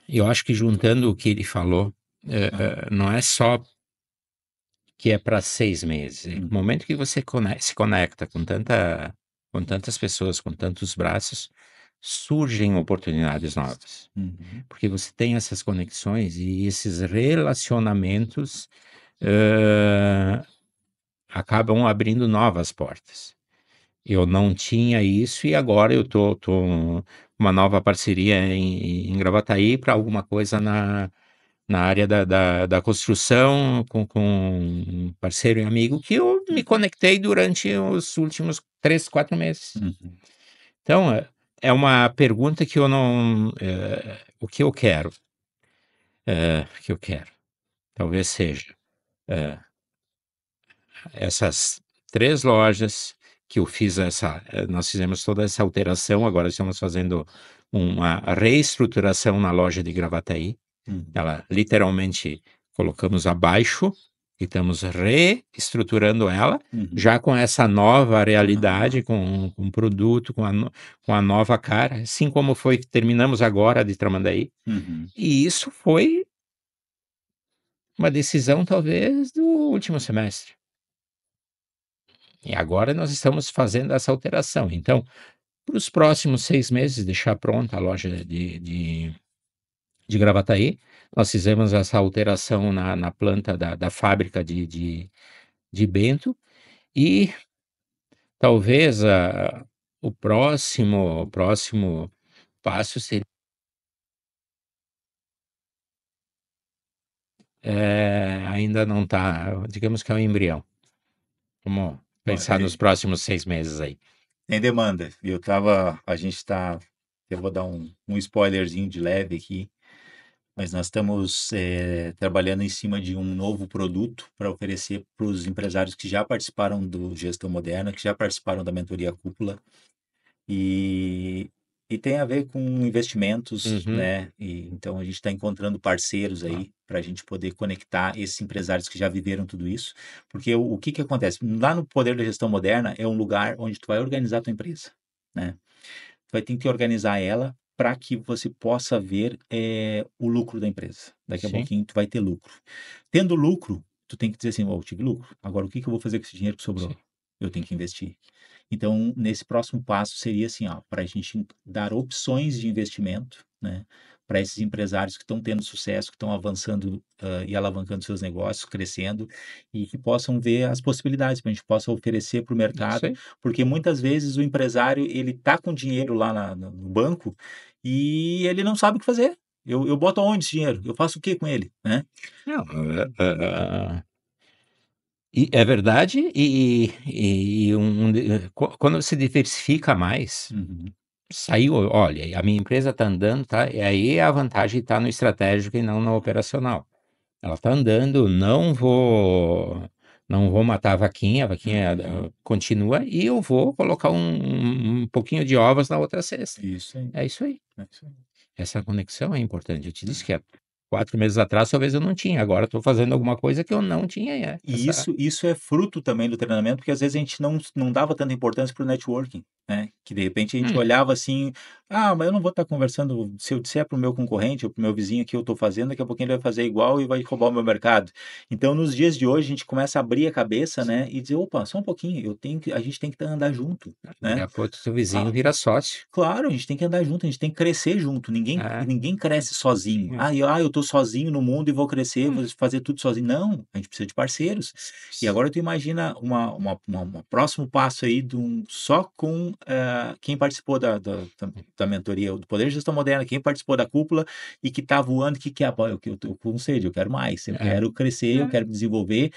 Eu acho que juntando o que ele falou, não é só que é para 6 meses. No momento que você se conecta com tantas pessoas, com tantos braços, surgem oportunidades novas. Porque você tem essas conexões e esses relacionamentos acabam abrindo novas portas. Eu não tinha isso e agora eu tô uma nova parceria em Gravataí para alguma coisa na área da construção com um parceiro e amigo que eu me conectei durante os últimos 3, 4 meses. Então, é uma pergunta que eu não... o que eu quero? O que eu quero? Talvez seja essas 3 lojas que eu fiz nós fizemos toda essa alteração, agora estamos fazendo uma reestruturação na loja de Gravataí. Ela literalmente colocamos abaixo e estamos reestruturando ela, já com essa nova realidade, com o produto, com a nova cara, assim como foi que terminamos agora de Tramandaí. E isso foi uma decisão talvez do último semestre. E agora nós estamos fazendo essa alteração. Então, para os próximos 6 meses, deixar pronta a loja de Gravataí, nós fizemos essa alteração na planta da fábrica de Bento e talvez o próximo passo seria ainda não está, digamos que é um embrião. Vamos pensar nos próximos 6 meses aí. Tem demanda. Eu vou dar um spoilerzinho de leve aqui, mas nós estamos trabalhando em cima de um novo produto para oferecer para os empresários que já participaram do Gestão Moderna, que já participaram da mentoria Cúpula, e tem a ver com investimentos, né? Então a gente está encontrando parceiros aí para a gente poder conectar esses empresários que já viveram tudo isso, porque o que acontece? Lá no Poder da Gestão Moderna é um lugar onde tu vai organizar a tua empresa, né? Tu vai ter que organizar ela para que você possa ver o lucro da empresa. Daqui a pouquinho tu vai ter lucro. Tendo lucro, tu tem que dizer assim, eu tive lucro, agora o que eu vou fazer com esse dinheiro que sobrou? Sim. Eu tenho que investir. Então, nesse próximo passo seria assim, para a gente dar opções de investimento, né, para esses empresários que estão tendo sucesso, que estão avançando e alavancando seus negócios, crescendo, e que possam ver as possibilidades, para a gente possa oferecer para o mercado, porque muitas vezes o empresário, ele está com dinheiro lá no banco e ele não sabe o que fazer. Eu boto aonde esse dinheiro? Eu faço o que com ele, né? Não, e é verdade, quando você diversifica mais, saiu, olha, a minha empresa está andando, tá? E aí a vantagem está no estratégico e não no operacional. Ela está andando, não vou matar a vaquinha continua e eu vou colocar um pouquinho de ovos na outra cesta. Isso aí. É isso aí. Essa conexão é importante. Eu te disse que há 4 meses atrás talvez eu não tinha, agora estou fazendo alguma coisa que eu não tinha. E isso é fruto também do treinamento, porque às vezes a gente não dava tanta importância para o networking, né? Que de repente a gente olhava assim, mas eu não vou estar conversando, se eu disser para o meu concorrente ou para o meu vizinho que eu estou fazendo, daqui a pouquinho ele vai fazer igual e vai roubar o meu mercado. Então, nos dias de hoje, a gente começa a abrir a cabeça, né? E dizer, opa, só um pouquinho, a gente tem que andar junto, né? Daqui a pouco seu vizinho vira sócio. Claro, a gente tem que andar junto, a gente tem que crescer junto. Ninguém cresce sozinho. Eu tô sozinho no mundo e vou crescer, vou fazer tudo sozinho. Não, a gente precisa de parceiros. E agora tu imagina um próximo passo aí só com quem participou da mentoria do Poder de Gestão Moderna, quem participou da cúpula e que tá voando, que é, eu tô com sede, eu quero mais, eu quero crescer, eu quero desenvolver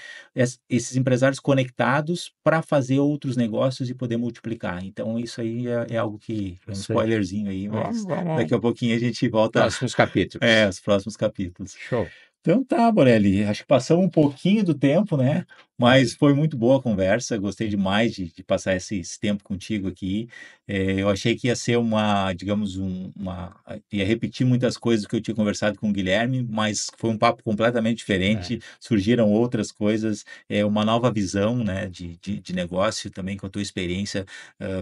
esses empresários conectados para fazer outros negócios e poder multiplicar. Então, isso aí é algo que é um spoilerzinho aí, mas daqui a pouquinho a gente volta. Próximos capítulos. Os próximos capítulos. Show. Então tá, Borelli, acho que passamos um pouquinho do tempo, né? Mas foi muito boa a conversa, gostei demais de passar esse tempo contigo aqui. Eu achei que ia ser digamos, ia repetir muitas coisas que eu tinha conversado com o Guilherme, mas foi um papo completamente diferente, surgiram outras coisas, uma nova visão, né, de negócio também, com a tua experiência,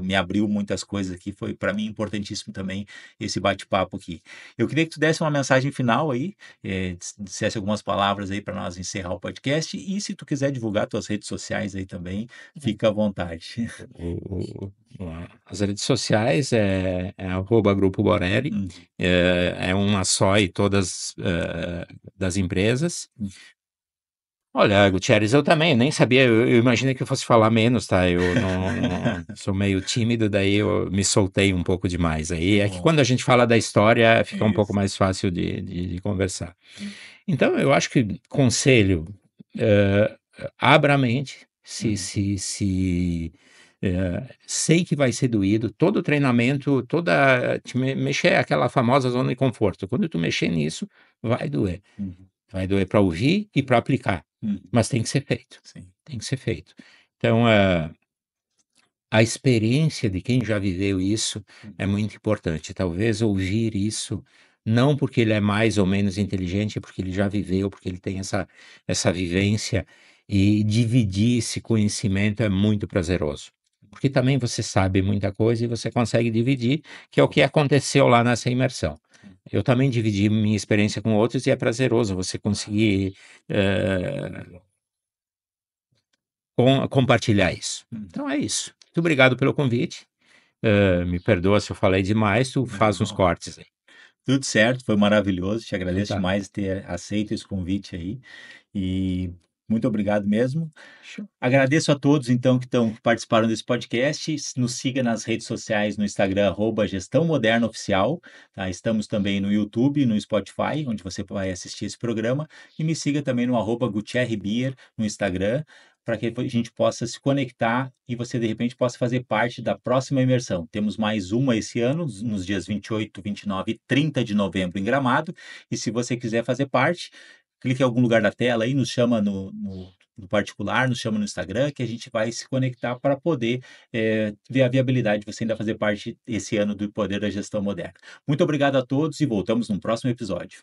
me abriu muitas coisas aqui, foi para mim importantíssimo também esse bate-papo aqui. Eu queria que tu desse uma mensagem final aí, dissesse dissesse algumas palavras aí para nós encerrar o podcast e se tu quiser divulgar tuas redes sociais aí também, fica à vontade. As redes sociais é @Grupo Borelli, é uma só e todas das empresas. Olha, Gutierrez, eu também nem sabia, eu imaginei que eu fosse falar menos, tá? Eu não sou meio tímido, daí eu me soltei um pouco demais. Aí é que quando a gente fala da história, fica um pouco mais fácil de conversar. Então, eu acho que conselho, abra a mente, sei que vai ser doído, todo treinamento, mexer é aquela famosa zona de conforto. Quando tu mexer nisso, vai doer. Vai doer para ouvir e para aplicar, mas tem que ser feito. Sim. Tem que ser feito. Então, a experiência de quem já viveu isso é muito importante. Talvez ouvir isso, não porque ele é mais ou menos inteligente, é porque ele já viveu, porque ele tem essa vivência, e dividir esse conhecimento é muito prazeroso. Porque também você sabe muita coisa e você consegue dividir, que é o que aconteceu lá nessa imersão. Eu também dividi minha experiência com outros e é prazeroso você conseguir compartilhar isso. Então é isso. Muito obrigado pelo convite. Me perdoa se eu falei demais, tu faz uns cortes aí. Tudo certo, foi maravilhoso. Te agradeço Tá. demais ter aceito esse convite aí. E muito obrigado mesmo. Agradeço a todos, então, que participaram desse podcast. Nos siga nas redes sociais, no Instagram, @Gestão Moderna Oficial. Tá? Estamos também no YouTube, no Spotify, onde você vai assistir esse programa. E me siga também no @GutierreBier no Instagram, para que a gente possa se conectar e você, de repente, possa fazer parte da próxima imersão. Temos mais uma esse ano, nos dias 28, 29 e 30 de novembro em Gramado. E se você quiser fazer parte, clique em algum lugar da tela aí, nos chama no particular, nos chama no Instagram, que a gente vai se conectar para poder ver a viabilidade de você ainda fazer parte esse ano do Poder da Gestão Moderna. Muito obrigado a todos e voltamos no próximo episódio.